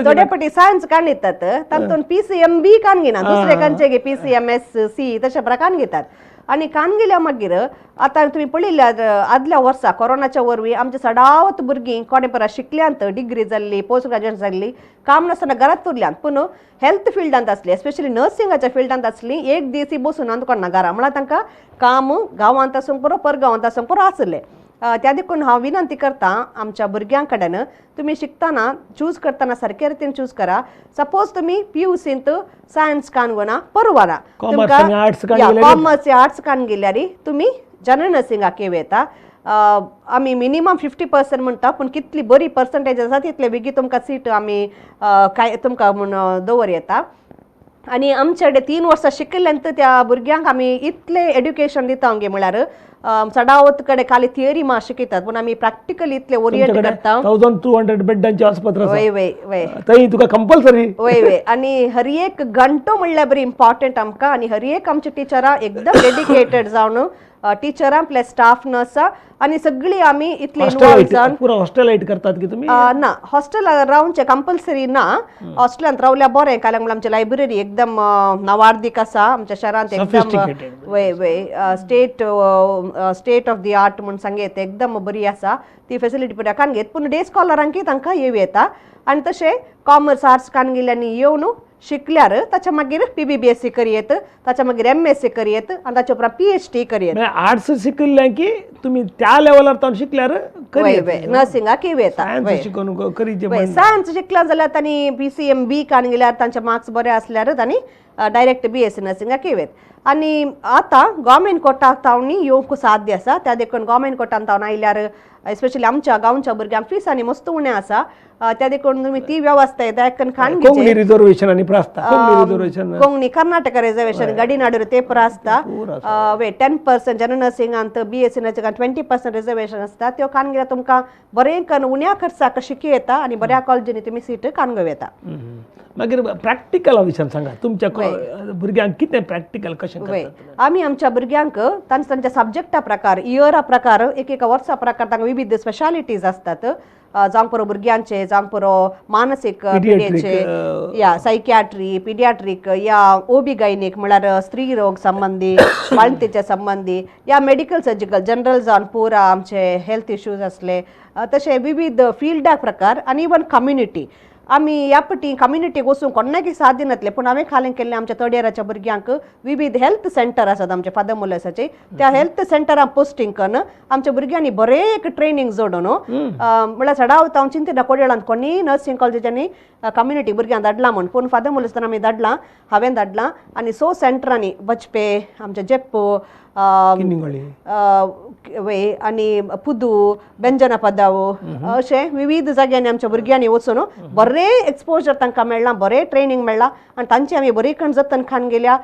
थोडे फावटी सायन्स काणयतात तातूंत PCMB कान घेनात दुसरे खंयचे PCMS तशे प्रकार घेतात आनी कान गेल्या मागीर आतां तुमी पळयल्यार आदल्या वर्सा कोरोनाच्या वरवीं आमचे सडावत भुरगीं कोणे परा शिकल्यांत डिग्री जाल्ली पोस्ट ग्रॅज्युएट जाल्ली काम नासतना घरात उरल्यांत पूण हेल्थ फिल्डांत आसली एस्पेशली नर्सिंगाच्या फिल्डांत आसली एक दीस बसून अंदकोना घरा म्हळ्यार तांकां काम गांवांत आसूंक पुरो परगांवांत आसूंक पुरो आसलें त्या देखून हांव विनंती करता आमच्या भुरग्यां कडेन तुमी शिकतना चूज करतना सारके रितीन चूज करा सपोज तुमी PUCंत सायन्स कानगोना परवाना कॉमर्स आर्ट्स कान गेल्यार तुमी जनरल नर्सिंगाक येता आमी मिनिमम 50% म्हणटा पूण कितली बरी पर्संटेज आसा तितले बेगी तुमकां सीट आमी काय तुमकां म्हूण दवर येता आनी आमचे कडेन 3 वर्सां शिकिल्ल्यांत त्या भुरग्यांक आमी इतले एड्युकेशन दिता गे म्हळ्यार चडावत कडेन खाली थियरी मा शिकयतात पूण आमी प्रॅक्टिकल इतले ओरिएंट करता 1200 बेड्डांचे आस्पत्र वय वय वय थंय तुका कंपल्सरी वय वय आनी हर एक घंटो म्हणल्यार बरी इम्पॉर्टंट आमकां आनी हर एक आमची टिचरां एकदम डेडिकेटेड जावन टिचरां प्लस स्टाफ नर्स आनी सगळीं आमी इतली इन्वॉल्व जावन पुरा हॉस्टेलाइट करतात की तुम्ही ना हॉस्टेल रावचे कंपल्सरी ना हॉस्टेलांत रावल्या बरें कारण म्हणल्यार आमची लायब्ररी एकदम नावार्दीक आसा आमच्या शहरांत एकदम वय वय स्टेट ऑफ दी आर्ट म्हूण सांगेत एकदम बरी आसा ती फेसिलिटी पुऱ्या कान घेत पूण डे स्कॉलरांकय तांकां येव येता आनी तशें कॉमर्स आर्ट्स कान गेल्यांनी येवन शिकल्यार ताच्या मागीर PBBSc करियेत ताच्या मागीर MSc करियेत आनी ताच्या उपरांत PhD करियेत आर्ट्स शिकल्ल्या की तुम्ही त्या लेवलार तावन शिकल्यार नर्सिंगाक येव येता शिकून करीचे सायन्स शिकला जाल्यार तांणी PCMB कान गेल्यार तांचे मार्क्स बरे असल्यार तांणी डायरेक्ट BSc नर्सिंगाक येवेत आनी आतां गव्हर्मेंट कोटाक तावनी येवंक साध्य आसा त्या देखून गव्हर्मेंट कोटान तावन आयल्यार एस्पेशली आमच्या गांवच्या भुरग्यांक फीस आनी मस्त उणें आसा त्या देखून तुमी ती वेवस्था येता खान कोंकणी रिजर्वेशन आनी प्रास्ता कोंकणी कर्नाटका रिजर्वेशन गडीनाडूर ते प्रास्ता 10% जनरल नर्सिंगांत BSc नर्सिंगांत 20% रिजर्वेशन आसता त्यो कान गेल्यार तुमकां बरें कन उण्या खर्चाक शिकी येता आनी बऱ्या कॉलेजींनी तुमी सीट कान घेवं येता मागीर प्रॅक्टिकला विशयान सांगा तुमच्या भुरग्यांक कितें प्रॅक्टिकल कशें करतात आमी आमच्या भुरग्यांक तांच्या सब्जेक्टा प्रकार इयरा प्रकार एक वर्सा प्रकार तांकां विविध स्पेशालिटीज आसतात जावंक पुरो भुरग्यांचे जावंक पुरो मानसीक पिडेचे या सायकियाट्री पिडियाट्रीक या OB गायनीक म्हळ्यार स्त्री रोग संबंधी बाळंतीच्या संबंधी या मेडिकल सर्जिकल जनरल जावन पुरा आमचे हेल्थ इश्यूज असले तशें विविध फिल्डाक प्रकार आनी इवन कम्युनिटी आमी ह्या पटी कम्युनिटीक वचूंक कोणाक साध्य नासलें पूण हांवें खालें केल्लें आमच्या थर्ड इयराच्या भुरग्यांक विविध हेल्थ सेंटर आसात आमचे फादर मुलासाचे त्या हेल्थ सेंटरान पोस्टिंग करून आमच्या भुरग्यांनी बरें एक ट्रेनिंग जोडून म्हळ्यार सडावत हांव चिंतिना कोडयाळांत कोणी नर्सिंग कॉलेजांनी कम्युनिटी भुरग्यांक धाडलां म्हूण पूण फादर मुलासतना आमी धाडलां हांवें धाडलां आनी सेंटरांनी वचपे आमचे जेप्पो आनी पुदू बेंजना पदावो अशें विविध जाग्यांनी आमच्या भुरग्यांनी वचून बरें एक्सपोजर तांकां मेळ्ळां बरें ट्रेनिंग मेळ्ळां आनी तांची आमी बरी कण जतन खान गेल्या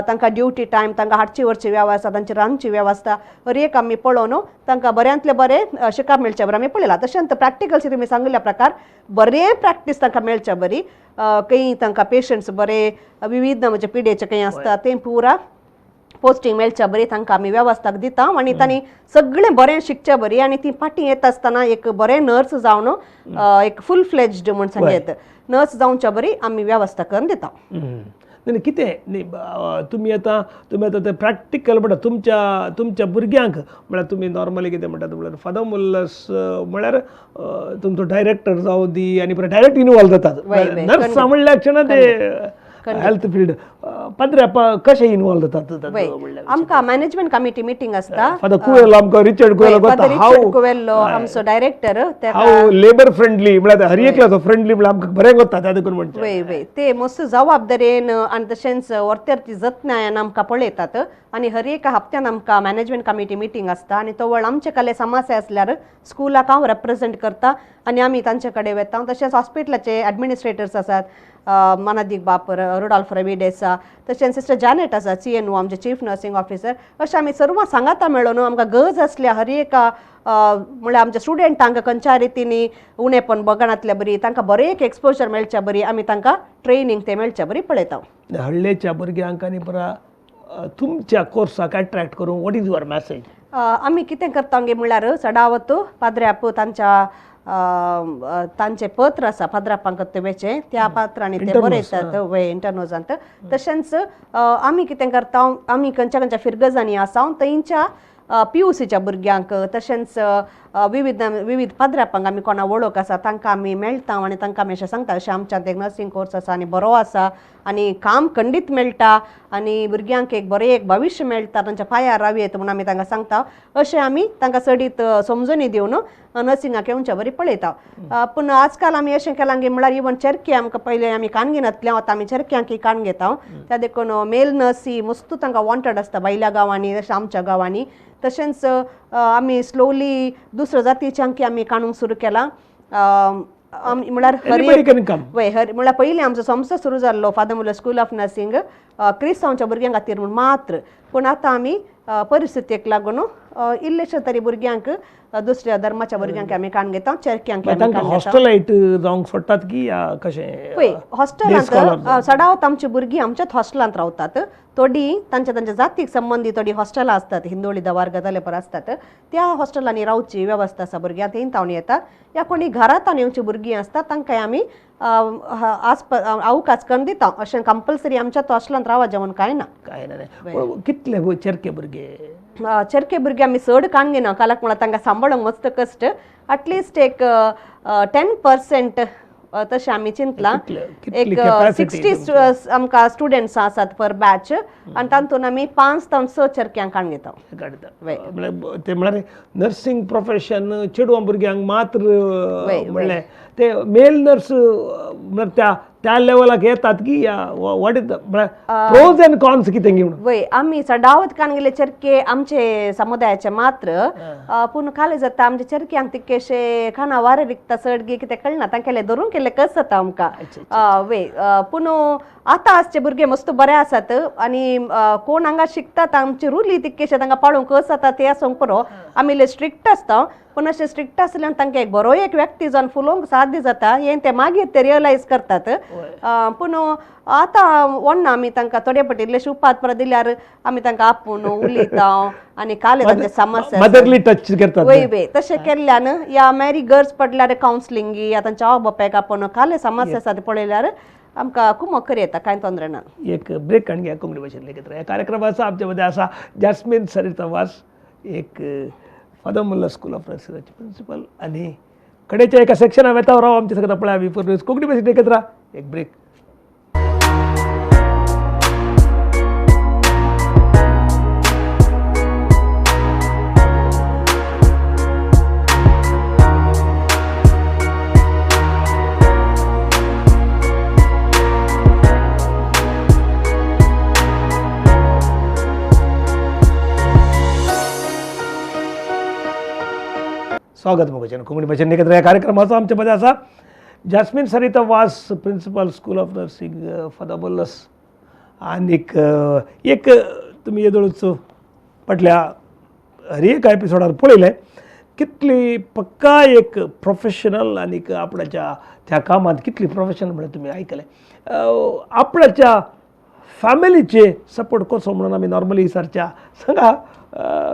तांकां ड्युटी टायम तांकां हाडची व्हरची वेवस्था तांची रांदची वेवस्था हर एक आमी पळोवन तांकां बऱ्यांतले बरें शिकप मेळचे बरें आमी पळयलां तशेंच प्रॅक्टिकल्स तुमी सांगिल्ल्या प्रकार बरें प्रॅक्टीस तांकां मेळचे बरी खंय तांकां पेशंट्स बरे विविध म्हणजे पिडेचे खंय आसता तें पुरा पोस्टिंग मेळच्या बरी तांकां आमी वेवस्थाक दिता आनी तांणी सगळें बरें शिकचे बरी आनी ती पाटी येता आसतना एक बरें नर्स जावन एक फूल फ्लेज्ड म्हूण सांगेत नर्स जावच्या बरी आमी वेवस्था करून दिता कितें तुमी आतां तें प्रॅक्टिकल म्हणटा तुमच्या भुरग्यांक म्हळ्यार तुमी नॉर्मली कितें म्हणटात म्हळ्यार फादर मुल्लस म्हळ्यार तुमचो डायरेक्टर जावं दी आनी परत इन्वॉल्व जातात नर्स म्हणल्या क्षणां ते हेल्थ फील्ड पंदरा कशें इन्वॉल्व जातात आमकां मॅनेजमेंट कमिटी मिटींग आसता फादर कुवेल आमकां रिचर्ड कुवेल आमचो डायरेक्टर हांव लेबर फ्रेंडली म्हळ्यार हर एकल्याचो फ्रेंडली म्हळ्यार आमकां बरें कोत्ता त्या देखून म्हणटा वय वय ते मस्त जबाबदारेन आनी तशेंच वर्तेरची जतनायन आमकां पळयतात आनी हर एका हप्त्यान आमकां मॅनेजमेंट कमिटी मिटींग आसता आनी तो वेळ आमचे कसले समस्या आसल्यार स्कुलाक हांव रेप्रेजेंट करता आनी आमी तांचे कडेन वता तशेंच हॉस्पिटलाचे एडमिनिस्ट्रेटर्स आसात मनादीक बाप रुडॉल्फ रविडेस तशेंच सिस्टर जॅनेट आसा CNO आमचे चीफ नर्सिंग ऑफिसर अशें आमी सर्व सांगाता मेळून आमकां गरज आसल्या हर एका म्हळ्यार आमच्या स्टुडंटांक खंयच्या रितीनी उणेपण बगणांतल्या बरी तांकां बरें एक एक्सपोजर मेळच्या बरी आमी तांकां ट्रेनिंग ते मेळच्या बरी पळयता हळ्ळेच्या भुरग्यांक आनी परा तुमच्या कोर्साक अट्रॅक्ट करूंक वॉट इज युअर मॅसेज आमी कितें करता म्हळ्यार सडावत पाद्र्याप तांचे पत्र आसा पाद्रापांक तेवेचे त्या पात्रांनी ते बरयतात वय इंटरनोजांत तशेंच आमी कितें करता आमी खंयच्या फिरगजांनी आसा थंयच्या PUCच्या भुरग्यांक तशेंच विविध पाद्रापांक आमी कोणा वळख आसा तांकां आमी मेळटा आनी तांकां आमी अशें सांगता अशें आमच्यात एक नर्सिंग कोर्स आसा आनी बरो आसा आनी काम खंडीत मेळटा आनी भुरग्यांक एक बरें एक भविश्य मेळटा तांच्या पांयार रावयेत म्हूण आमी तांकां सांगता अशें आमी तांकां सडीत समजुनी दिवन नर्सिंगाक येवच्या बरी पळयता पूण आजकाल आमी अशें केलां की म्हळ्यार इवन चेरकी आमकां पयलीं आमी काणगेनांतल्या वता आमी चेरक्यांक काण घेता त्या देखून मेल नर्सी मस्त तांकां वॉन्टेड आसता भायल्या गांवांनी तशें आमच्या गांवांनी तशेंच आमी स्लोली दुसऱ्या जातीच्यांक आमी काणूंक सुरू केलां म्हळ्यार म्हळ्यार पयलीं आमचो संस्था सुरू जाल्लो फादर मुल्लस स्कूल ऑफ नर्सिंग क्रिस्तांवांच्या भुरग्यां खातीर म्हूण मात्र पूण आतां आमी परिस्थितीक लागून इल्लेशे तरी भुरग्यांक दुसऱ्या धर्माच्या भुरग्यांक आमी कान घेता चर्क्यांक आमी तांकां हॉस्टेलाइट जावंक सोडटात की कशें पळय हॉस्टेलांत सदांच आमची भुरगीं आमच्याच हॉस्टेलांत रावतात थोडी तांच्या जातीक संबंदी थोडी हॉस्टेलां आसतात हिंदोळी दवार गजाले पर आसतात त्या हॉस्टेलांनी रावची वेवस्था आसा भुरग्यांक थंय तावन येतात या कोणी घरांत येवची भुरगीं आसतात तांकां आमी अवकाश करून दिता अशें कंपल्सरी आमच्याच हॉस्टेलांत रावा जेवण कांय ना कितले चरके भुरगे चरके भुरगे आमी चड कान घेना कालाक म्हणल्यार तांकां सांबाळूंक मस्त कश्ट एटलिस्ट एक 10% तशें आमी चिंतलां एक 60 आमकां स्टुडंट्स आसात पर बॅच आनी तातूंत आमी 5 ते 6 चरक्यांक कान घेता ते म्हळ्यार नर्सिंग प्रोफेशन चेडवां भुरग्यांक मात्र म्हणलें ते मेल नर्स म्हळ्यार त्या लेवलाक येतात की what is pros and cons कितें घेवन वय आमी सदांच कान गेले चरके आमचे समुदायाचे मात्र पूण काले जाता आमच्या चरक्यांक तितकेशे खाना वारे विकता चडगी कितें कळना तांकेले धरून केले कस जाता आमकां वय पूण आतां आसचे भुरगे मस्त बरे आसात आनी कोण हांगा शिकतात आमचे रुली तितकेशे तांकां पाळूंक कस जाता ते आसूंक पुरो आमी इल्ले स्ट्रिक्ट आसता पूण अशें स्ट्रिक्ट आसल्यान तांकां एक बरो एक व्यक्ती जावन फुलोवंक साध्य जाता हें ते मागीर ते रियलायज करतात पूण आतां व्हडना आमी तांकां थोडे फावटी इल्लेशे उपात पर दिल्यार आमी तांकां आपूण उलयता आनी काले तांचे समस्या मदरली टच करतात वय वय तशें केल्ल्यान या मॅरी गर्ल्स पडल्यार कावन्सिलिंगी या तांच्या आवय बापायक आपूण काले समस्या आसा ते पळयल्यार आमकां खूब मकर येता कांय तोंदरे ना एक ब्रेक काडून घ्या कोंकणी भाशेंतले कितें ह्या कार्यक्रमाचो आमच्या मदें आसा जॅस्मीन सरिता वास एक फादर मुल्ला स्कूल ऑफ नर्सिंगाची प्रिंसिपल आनी कडेच्या एका सेक्शना वेता राव आमचे सगळ्या पळय आमी फॉर कोंकणी भाशेंत एकत्र एक ब्रेक स्वागत मुगोचें कोंकणी भाशेन एकत्र ह्या कार्यक्रमाचो आमच्या मदें आसा Jasmine Sarita Vaz principal school of nursing father मुल्लास आनीक एक तुमी येदोळूच फाटल्या हर एक एपिसोडार पळयलें कितली पक्का एक प्रोफेशनल आनीक आपणाच्या त्या कामांत कितली प्रोफेशनल म्हणून तुमी आयकलें आपणाच्या फॅमिलीचे सपोर्ट कसो म्हणून आमी नॉर्मली विचारच्या सांगा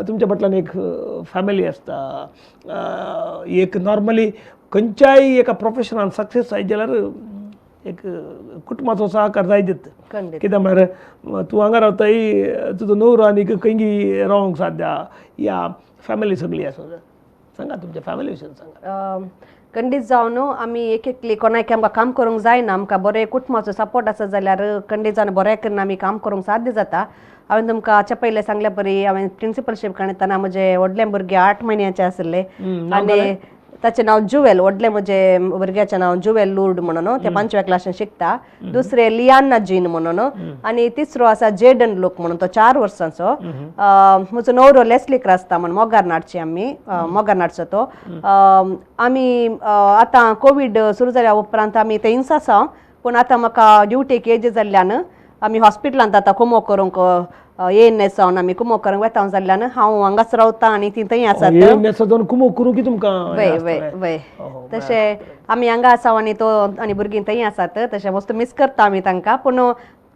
तुमच्या फाटल्यान एक फॅमिली आसता एक नॉर्मली खंयच्याय एका प्रोफेशनान सक्सेस जायत जाल्यार एक कुटुंबाचो सहकार जाय कित्याक म्हळ्यार तूं हांगा रावताय तुजो न्हवरो आनीक खंयी रावंक साध्या या फॅमिली सगळी आसा सांगा तुमच्या फॅमिली विशीं सांगा खंडीत जावन आमी एक एकली कोणाक आमकां काम करूंक जायना आमकां बरें कुटुंबाचो सपोर्ट आसा जाल्यार खंडीत जावन बरें करून आमी काम करूंक साध्य जाता हांवें तुमकां हाच्या पयलें सांगल्या परी हांवें प्रिंसिपलशीप करतना म्हजे व्हडले भुरगे 8 म्हयन्याचे आसले आनी ताचें नांव जुवेल व्हडले म्हजे भुरग्याचें नांव जुवेल लूर्ड म्हणून ते 5व्या क्लासीन शिकता दुसरे लियाना जीन म्हणून आनी तिसरो आसा जेडन लूक म्हणून तो 4 वर्सांचो म्हजो न्हवरो लेस्लीक आसता म्हणून मोगार नाडची आमी मोगार नाडचो तो आमी आतां कोवीड सुरू जाल्या उपरांत आमी थंयच आसा पूण आतां म्हाका ड्युटेक एज जाल्ल्यान आमी हॉस्पिटलांत आतां कुमो करूंक ANS जावन आमी कुमो करूंक वेता जाल्ल्यान हांव हांगाच रावता आनी ती थंय आसात कुमो करूं की तुमकां वय वय वय तशें आमी हांगा आसा आनी तो आनी भुरगीं थंय आसात तशें मस्त मिस करता आमी तांकां पूण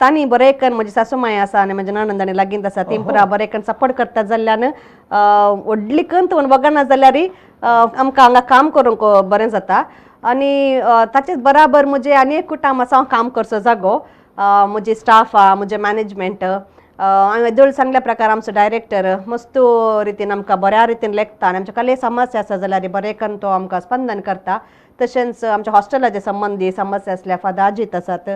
तांणी बरें करून म्हजी सासूमाय आसा आनी म्हज्या नणंदांनी लागींत आसा ती पुरा बरें करून सपोर्ट करतात जाल्ल्यान व्हडली कंत म्हूण वगना जाल्यार आमकां हांगा काम करूंक बरें जाता आनी ताचेच बराबर म्हजे आनी एक कुटुंब आसा हांव काम करचो जागो म्हजे स्टाफ आहा म्हजे मॅनेजमेंट हांवें येदोळ सांगल्या प्रकार आमचो डायरेक्टर मस्त रितीन आमकां बऱ्या रितीन लेखता आनी आमच्या कले समस्या आसा जाल्यार बरें करून तो आमकां स्पंदन करता तशेंच आमच्या हॉस्टेलाचे संबंदी समस्या आसल्या फादर अजीत आसात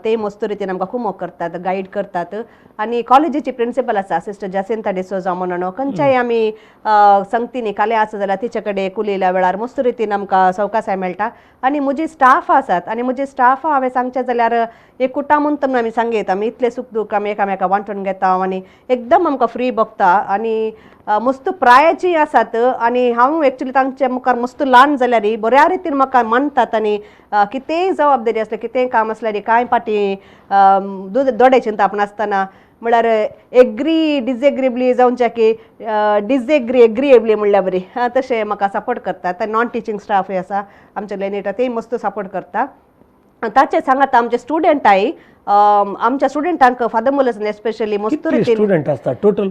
ते मस्त रितीन आमकां कुमो करतात गायड करतात आनी कॉलेजीची प्रिंसिपल आसा सिस्टर जसिंता डिसोजा म्हणून खंयच्याय आमी संगतीनी काले आसा जाल्यार तिचे कडेन कुलिल्या वेळार मस्त रितीन आमकां सवकासाय मेळटा आनी म्हजी स्टाफ आसात आनी म्हजी स्टाफ हांवें सांगचें जाल्यार एक कुटाम म्हणून आमी सांगीत आमी इतले सुख दूख आमी एकामेका वांटून घेता आनी एकदम आमकां फ्री बगता आनी मस्त प्रायाची आसात आनी हांव एक्चुली तांचे मुखार मस्त ल्हान जाल्यार बऱ्या रितीन म्हाका मानतात आनी कितेंय जबाबदारी आसल्यार कितेंय काम आसल्यार कांय पाटी दोडे चिंता नासतना म्हळ्यार एग्री डिसएग्रीबली जावच्या की एग्रीएबली म्हणल्यार बरी तशें म्हाका सपोर्ट करता. नॉन टिचींग स्टाफूय आसा आमचे लेनेटा ते मस्त सपोर्ट करता. ताचे सांगात आमचे स्टुडंट आहे आमच्या स्टुडंटांक फादर मुलर्सान एस्पेशली मस्त रितीन स्टुडंट असतात टोटल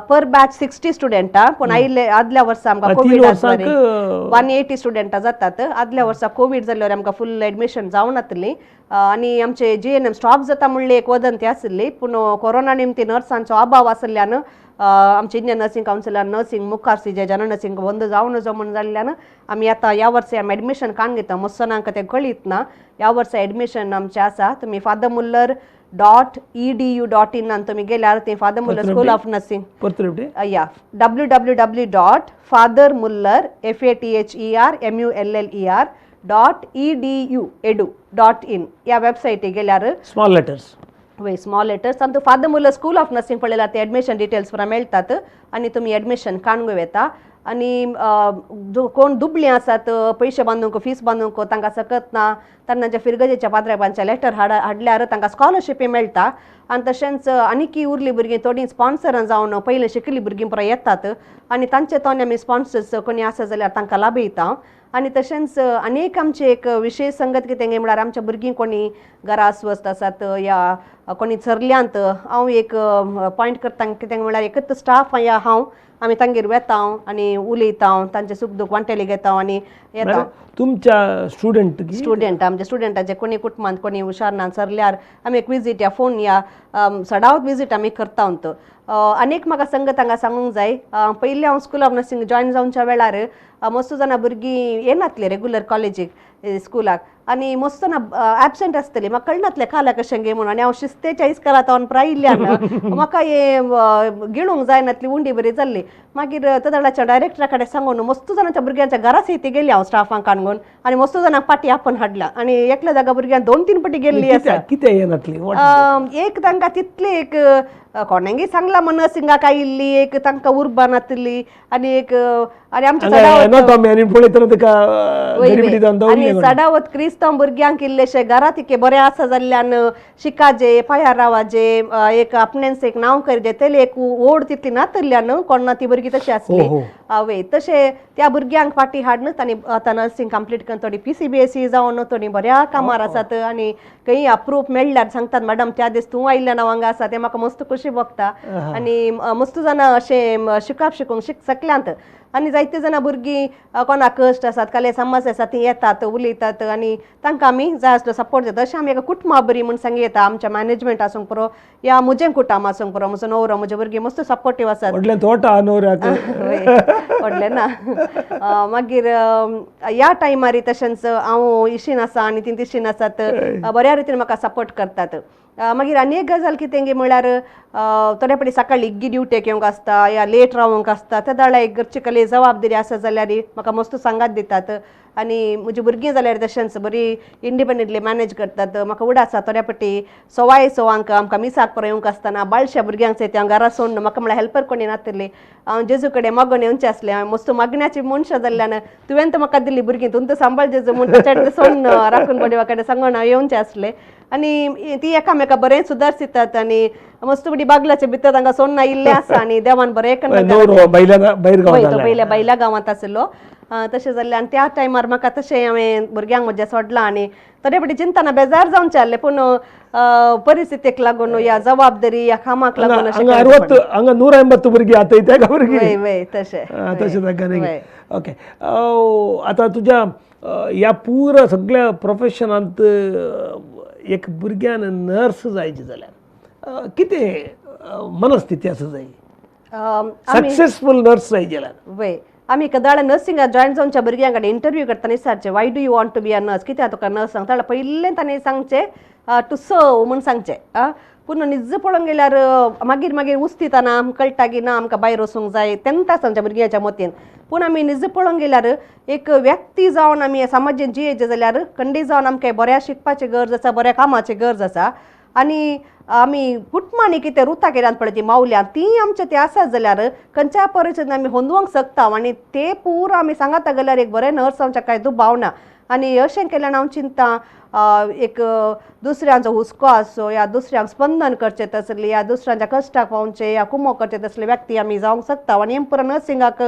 पर बॅच 60 स्टुडंटां पूण आदल्या वर्सा आमकां कोविड 180 स्टुडंटां जातात. आदल्या वर्सा कोविड जाल्ल्यावर आमकां फुल एडमिशन जावं नासली आनी आमचे GNM स्टॉप जाता म्हणली एक वदंती आसली पूण कोरोना निमती नर्सांचो अभाव आसल्यान आमचे इंडियन नर्सिंग कावन्सिलान नर्सिंग मुखार जे जनरल नर्सिंग बंद जावं नजो म्हणून जाल्ल्यान आमी आतां ह्या वर्सा आमी एडमिशन काण घेता. मस्सनांक तें कळीत ना ह्या वर्सा एडमिशन आमचें आसा. तुमी fathermuller.edu.in आनी तुमी गेल्यार ते father Muller school of nursing या www.fathermuller.edu.in ह्या वेबसायटीक गेल्यार स्मॉल लेटर्स स्मॉल लेटर्स आनी father Muller school of nursing पळयल्यार ते एडमिशन डिटेल्स पुरा मेळटात आनी तुमी एडमिशन काणूंक येता. आनी कोण दुबळीं आसात पयशे बांदूंक फीस बांदूंक तांकां सकत ना तांच्या फिरगजेच्या पाद्रेबांचे लेटर हाडल्यार तांकां स्कॉलरशीपी मेळटा. आनी तशेंच आनीकय उरलीं भुरगीं थोडीं स्पॉन्सरां जावन पयलीं शिकिल्लीं भुरगीं पुरो येतात आनी तांचे तोंड आमी स्पॉन्सर्स कोणी आसा जाल्यार तांकां लाभयता. आनी तशेंच आनीक आमचे एक विशेश संगत कितें म्हळ्यार आमच्या भुरगीं कोणी घरा अस्वस्थ आसात या कोणी चरल्यांत हांव एक पॉयंट करता कितें म्हळ्यार एकच स्टाफ या हांव आमी तांगेर वेता आनी उलयता तांचे सुख दूख वांटेली घेता आनी येता. तुमच्या स्टुडंट आमच्या स्टुडंटाचे कोणी कुटुंबांत कोणी हुशार ना सरल्यार आमी एक विजीट या फोन या सडावत विजीट आमी करता. अनेक म्हाका संगत हांगा सांगूंक जाय पयलीं हांव स्कूल ऑफ नर्सिंग जॉयन जावच्या वेळार मस्त जाणां भुरगीं येनातलीं रेगुलर कॉलेजीक स्कुलाक आनी मस्त जाणां एबसेंट आसतलीं म्हाका कळनातलें खाला कशें गे म्हणून आनी हांव शिस्तेच्या इस्कालांत प्रायिल्ल्यान म्हाका हे गिळूंक जायनातली उंडी बरी जाल्ली. मागीर तदाळाच्या डायरेक्टरा कडेन सांगून मस्त जाणांच्या भुरग्यांच्या घरा सयती गेली हांव स्टाफांक काणून आनी मस्त जाणांक पाटी आपण हाडला आनी एकल्या जागा भुरग्यांक 2-3 पाटी गेल्ली आसा. एक तांकां तितली एक कोणांगी सांगला म्हण नर्सिंगाक आयिल्ली एक तांकां उर्बा नातली आनी एक आनी आमच्या सडावत क्रिस्तांव भुरग्यांक इल्लेशे घरा तिके बरें आसा जाल्ल्यान शिकाजे पांयार रावाजे एक आपणेंच एक नांव करजे तेले एक ओड तितली नातल्ल्यान कोणा ती भुरगीं तशी आसली आवय तशें त्या भुरग्यांक फाटी हाडनत आनी आतां नर्सिंग कंप्लीट करून थोडी PCBSE जावन थोडी बऱ्या कामार आसात आनी खंय अप्रूफ मेळ्ळ्यार सांगतात मॅडम त्या दीस तूं आयिल्ल्या नांव हांगा आसा तें म्हाका मस्त खोशी भोगता आनी मस्त जाणां अशें शिकूंक शकल्यांत. आनी जायते जाणां भुरगीं कोणाक कश्ट आसात कसले समस्या आसात ती येतात उलयतात आनी तांकां आमी जाय आसलो सपोर्ट दिता. अशें आमी एका कुटुंबा बरी म्हूण सांगी येता आमच्या मॅनेजमेंट आसूंक पुरो या म्हजें कुटुंब आसूंक पुरो म्हजो न्हवरो म्हजे भुरगीं मस्त सपोर्टीव आसात व्हडलें ना. मागीर ह्या टायमार तशेंच हांव इश्टीन आसा आनी ती तिश्टीन आसात बऱ्या रितीन म्हाका सपोर्ट करतात. मागीर आनी एक गजाल कितें गे म्हळ्यार थोडे फावटी सकाळी इग्गी ड्युटेक येवंक आसता या लेट रावंक आसता त्या दाळा एक घरची कसली जबाबदारी आसा जाल्यार म्हाका मस्त सांगात दितात आनी म्हजी भुरगीं जाल्यार तशेंच बरी इंडिपेंडंटली मॅनेज करतात. म्हाका उड आसा थोड्या फावटी सवांक आमकां मिसाक परत येवंक आसतना बाळश्या भुरग्यांक ते हांव घरा सोडून म्हाका म्हळ्यार हेल्पर कोणी नासली हांव जेजू कडेन मागून येवचें आसलें हांवें मस्त मागण्याची मनशां जाल्ल्यान तुवें तर म्हाका दिल्ली भुरगीं तुमकां सांबाळ जेजू म्हूण ताच्या कडेन सोडून राखून बडी कडेन सांगून हांव येवचें आसलें आनी ती एकामेका बरें सुदारसितात आनी मस्त बडी बागलाचे भितर तांकां सोडून आयिल्लें आसा आनी देवान बरें पयल्या बैला गांवांत आसलो तशें जाल्लें आनी त्या टायमार म्हाका तशें हांवें भुरग्यांक म्हज्या सोडलां आनी थोडे फावटी चिंतना बेजार जावचें आहलें पूण परिस्थितीक लागून या जबाबदारी या कामाक लागून तशें. ओके आतां तुज्या ह्या पुरा सगळ्या प्रोफेशनांत एक भुरग्यान नर्स जायची जाल्यार कितें मनस्थिती आसा जाय सक्सेसफूल नर्स जायची जाल्यार आमी कदाळ नर्सिंगाक जॉयन जावच्या भुरग्यां कडेन इंटरव्यू करतना विचारचें why do you want to be a nurse कित्याक तुका नर्स सांगता पयलें ताणें सांगचें टू सर्व म्हूण सांगचें पूण निज पळोवंक गेल्यार मागीर उस्तिताना कळटा की ना आमकां भायर वचूंक जाय तेन्ना आमच्या भुरग्यांच्या मतीन पूण आमी निज पळोवंक गेल्यार एक व्यक्ती जावन आमी समाजान जियेचे जाल्यार खंडी जावन आमकां बऱ्या शिकपाची गरज आसा बऱ्या कामाची गरज आसा आनी आमी कुटुंबांनी कितें रुतां केल्यात पळय ती मावल्यां ती आमच्या ती आसात जाल्यार खंयच्या परिस्थितीन आमी होंदोवंक शकता आनी ते पुरो आमी सांगता गेल्यार एक बरें नर्स आमच्या कांय दुबाव ना. आनी अशें केल्यान हांव चिंता एक दुसऱ्यांचो हुस्को आसो या दुसऱ्यांक स्पंदन करचें तसली या दुसऱ्यांच्या कश्टाक पावचे या कुमो करचे तसले व्यक्ती आमी जावंक शकता आनी हें पुरो नर्सिंगाक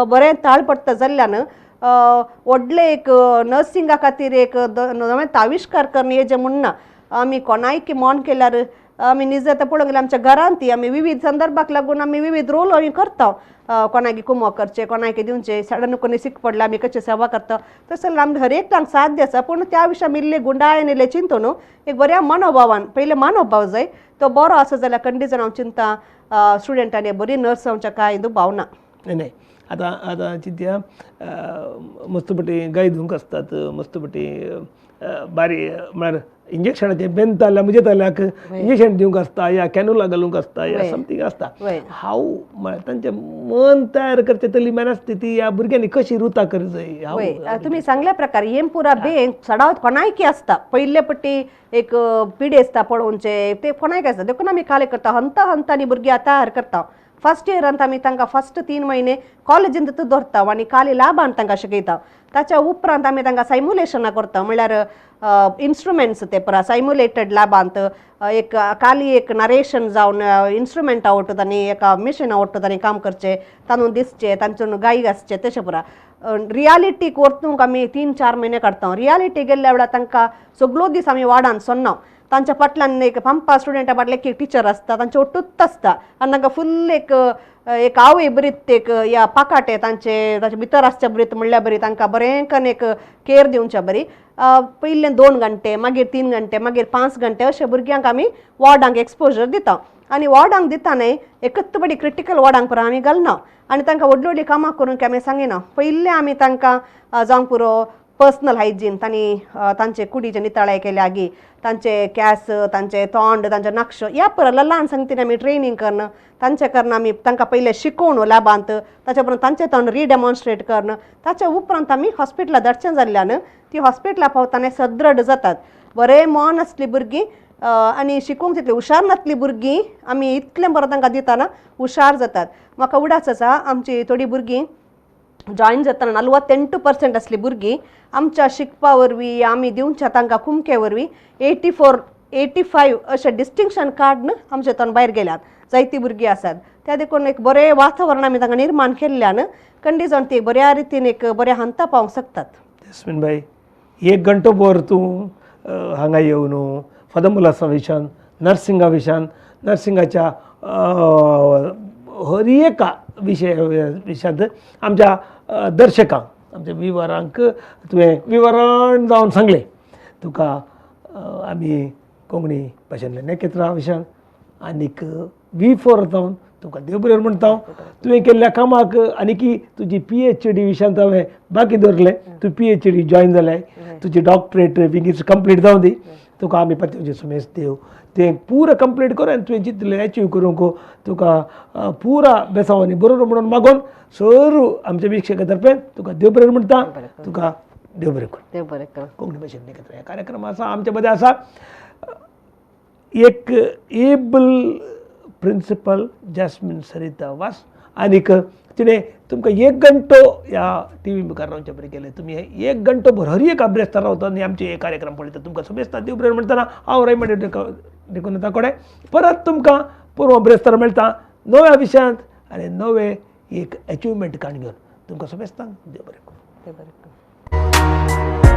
बरें ताळ पडटा जाल्ल्यान व्हडले एक नर्सिंगा खातीर एक नवें आविश्कार करन हेजें म्हणना आमी कोणायक मोन केल्यार आमी निज आतां पळोवंक गेल्यार आमच्या घरांत आमी विविध संदर्भाक लागून आमी विविध रोल आमी करता कोणाक कुमो करचे कोणाक दिवचे सडन कोणी सीक पडला आमी कशी सेवा करता तसं आमकां हर एकटांक साध्य आसा पूण त्या विशयां इल्ले गुंडाळेन इल्ले चिंतून एक बऱ्या मनोभावान पयले मनोभाव जाय तो बरो आसा जाल्यार खंडीत हांव चिंता स्टुडंटांनी बरी नर्स जावच्या कांय दुबाव ना. नाही आता आता चिंतया मस्तपटी गाय धुवंक आसतात मस्तपटी बारी म्हळ्यार इंजेक्शनाचे बेंताल्या म्हणजे ताल्याक इंजेक्शन दिवंक आसता या कॅनुला घालूंक आसता या समथींग आसता हांव म्हळ्यार तांचें मन तयार करचे तली मनस्थिती ह्या भुरग्यांनी कशी रुता करूं जाय. तुम्ही सांगल्या प्रकार हें पुरा बेंक सडावत कोणायकी आसता पयले पट्टी एक पिढी आसता पळोवचे ते कोणायक आसता देखून आमी काले करता हंता हंतांनी भुरग्यां तयार करता. फर्स्ट इयरांत आमी तांकां फर्स्ट 3 म्हयने कॉलेजींत दवरता आनी काली लाभान तांकां शिकयता. ताच्या उपरांत आमी तांकां सायमुलेशनां करता म्हळ्यार इन्स्ट्रुमेंट्स ते पुरा सायमुलेटेड लॅबांत एक काली एक नरेशन जावन इन्स्ट्रुमेंट आवडटात आनी एका मिशीन आवडटात आनी काम करचें तातूंत दिसचें तांचून गायी आसचें तशें पुरा रियालिटीक व्हरतूंक आमी 3-4 म्हयने काडटा. रियालिटी गेल्ल्या वेळार तांकां सगळो दीस आमी वाडान सोन्ना तांच्या फाटल्यान एक 5 स्टुडंटा फाटल्यान एक टिचर आसता तांचे ओटूच आसता आनी तांकां फुल्ल एक आवय बरीत एक या पाकाटे तांचे भितर आसचे बरीत म्हणल्यार बरी तांकां बरेंकन एक केअर दिवचे बरी पयले 2 घंटे मागीर 3 घंटे मागीर 5 घंटे अशे भुरग्यांक आमी वॉर्डांक एक्सपोजर दिता. आनी वॉर्डांक दिताना एकच बडी क्रिटिकल वॉर्डांक पुरो आमी घालना आनी तांकां व्हडली व्हडली कामां करूंक आमी सांगिना. पयले आमी तांकां जावंक पुरो पर्सनल हायजीन तांचे कुडीचे नितळाय केले आगी तांचे कॅस तांचे तोंड तांचे नक्ष ह्या पुरो ल्हान सांगतीन आमी ट्रेनींग करन तांचे करन आमी तांकां पयले शिकोवन लॅबांत ताचे उपरांत तांचे तोंड रिडेमॉन्स्ट्रेट करन ताच्या उपरांत आमी हॉस्पिटलां धाडचें जाल्ल्यान ती हॉस्पिटलां पावताना सदृढ जातात. बरें मन आसली भुरगीं आनी शिकूंक तितली हुशार नासली भुरगीं आमी इतलें बरें तांकां दितना हुशार जातात. म्हाका उडास आसा आमची थोडीं भुरगीं जॉयन जातना 48% आसली भुरगीं आमच्या शिकपा वरवीं आमी दिवच्या तांकां कुमके वरवीं 84-85 अशें डिस्टिंक्शन कार्ड आमचे तोंड भायर गेल्यात. जायतीं भुरगीं आसात त्या देखून एक बरें वातावरण आमी तांकां निर्माण केल्ल्यान खंडी जावन ती बऱ्या रितीन एक बऱ्या हंता पावंक शकतात. जस्मीन भाई 1 घंटो भर तूं हांगा येवन फदमुलासा विशयान नर्सिंगा विशयान नर्सिंगाच्या हर एका विशयांत आमच्या दर्शकांक आमच्या विवरांक तुवें विवरण जावन सांगलें. तुका आमी कोंकणी भाशेंतल्या नखेत्रा विशयान आनीक V4 जावन तुका देव बरें म्हणटा. तुवें केल्ल्या कामाक आनी की तुजी PhD विशयांत हांवें बाकी दवरलें. तूं PhD जॉयन जालें तुजी डॉक्टरेट विंगीच कंप्लीट जावन दी. तुका आमी परते सुमेस देव तें पुरा कंप्लीट कर आनी तुवें चिंतलें अचीव करूंक तुका पुरा बेसांवांनी बरोबर म्हणून मागून सरू आमच्या वीक्षका तर्फे तुका देव बरें म्हणटा. तुका देव बरें कर. देव बरें कर. कोंकणी भाशेंत नखेत्रा ह्या कार्यक्रम आसा आमच्या मदें आसा एक एबल प्रिंसिपल जॅस्मीन सरिता वास आनीक तिणें तुमकां 1 घंटो ह्या TV मुखार रावचे बरें केलें. तुमी 1 घंटो भर हर एक अभ्यासता रावता आनी आमचे हे कार्यक्रम पळयता. तुमकां समेस्ता देव बरें म्हणटना हांव रायमंड देखून येता कोडे परत तुमकां पुरो ब्रेस्तार मेळटा नव्या विशयांत आनी नवे एक अचिवमेंट काण घेवन तुमकां समेस्तांक देव बरें कर. देव बरें कर.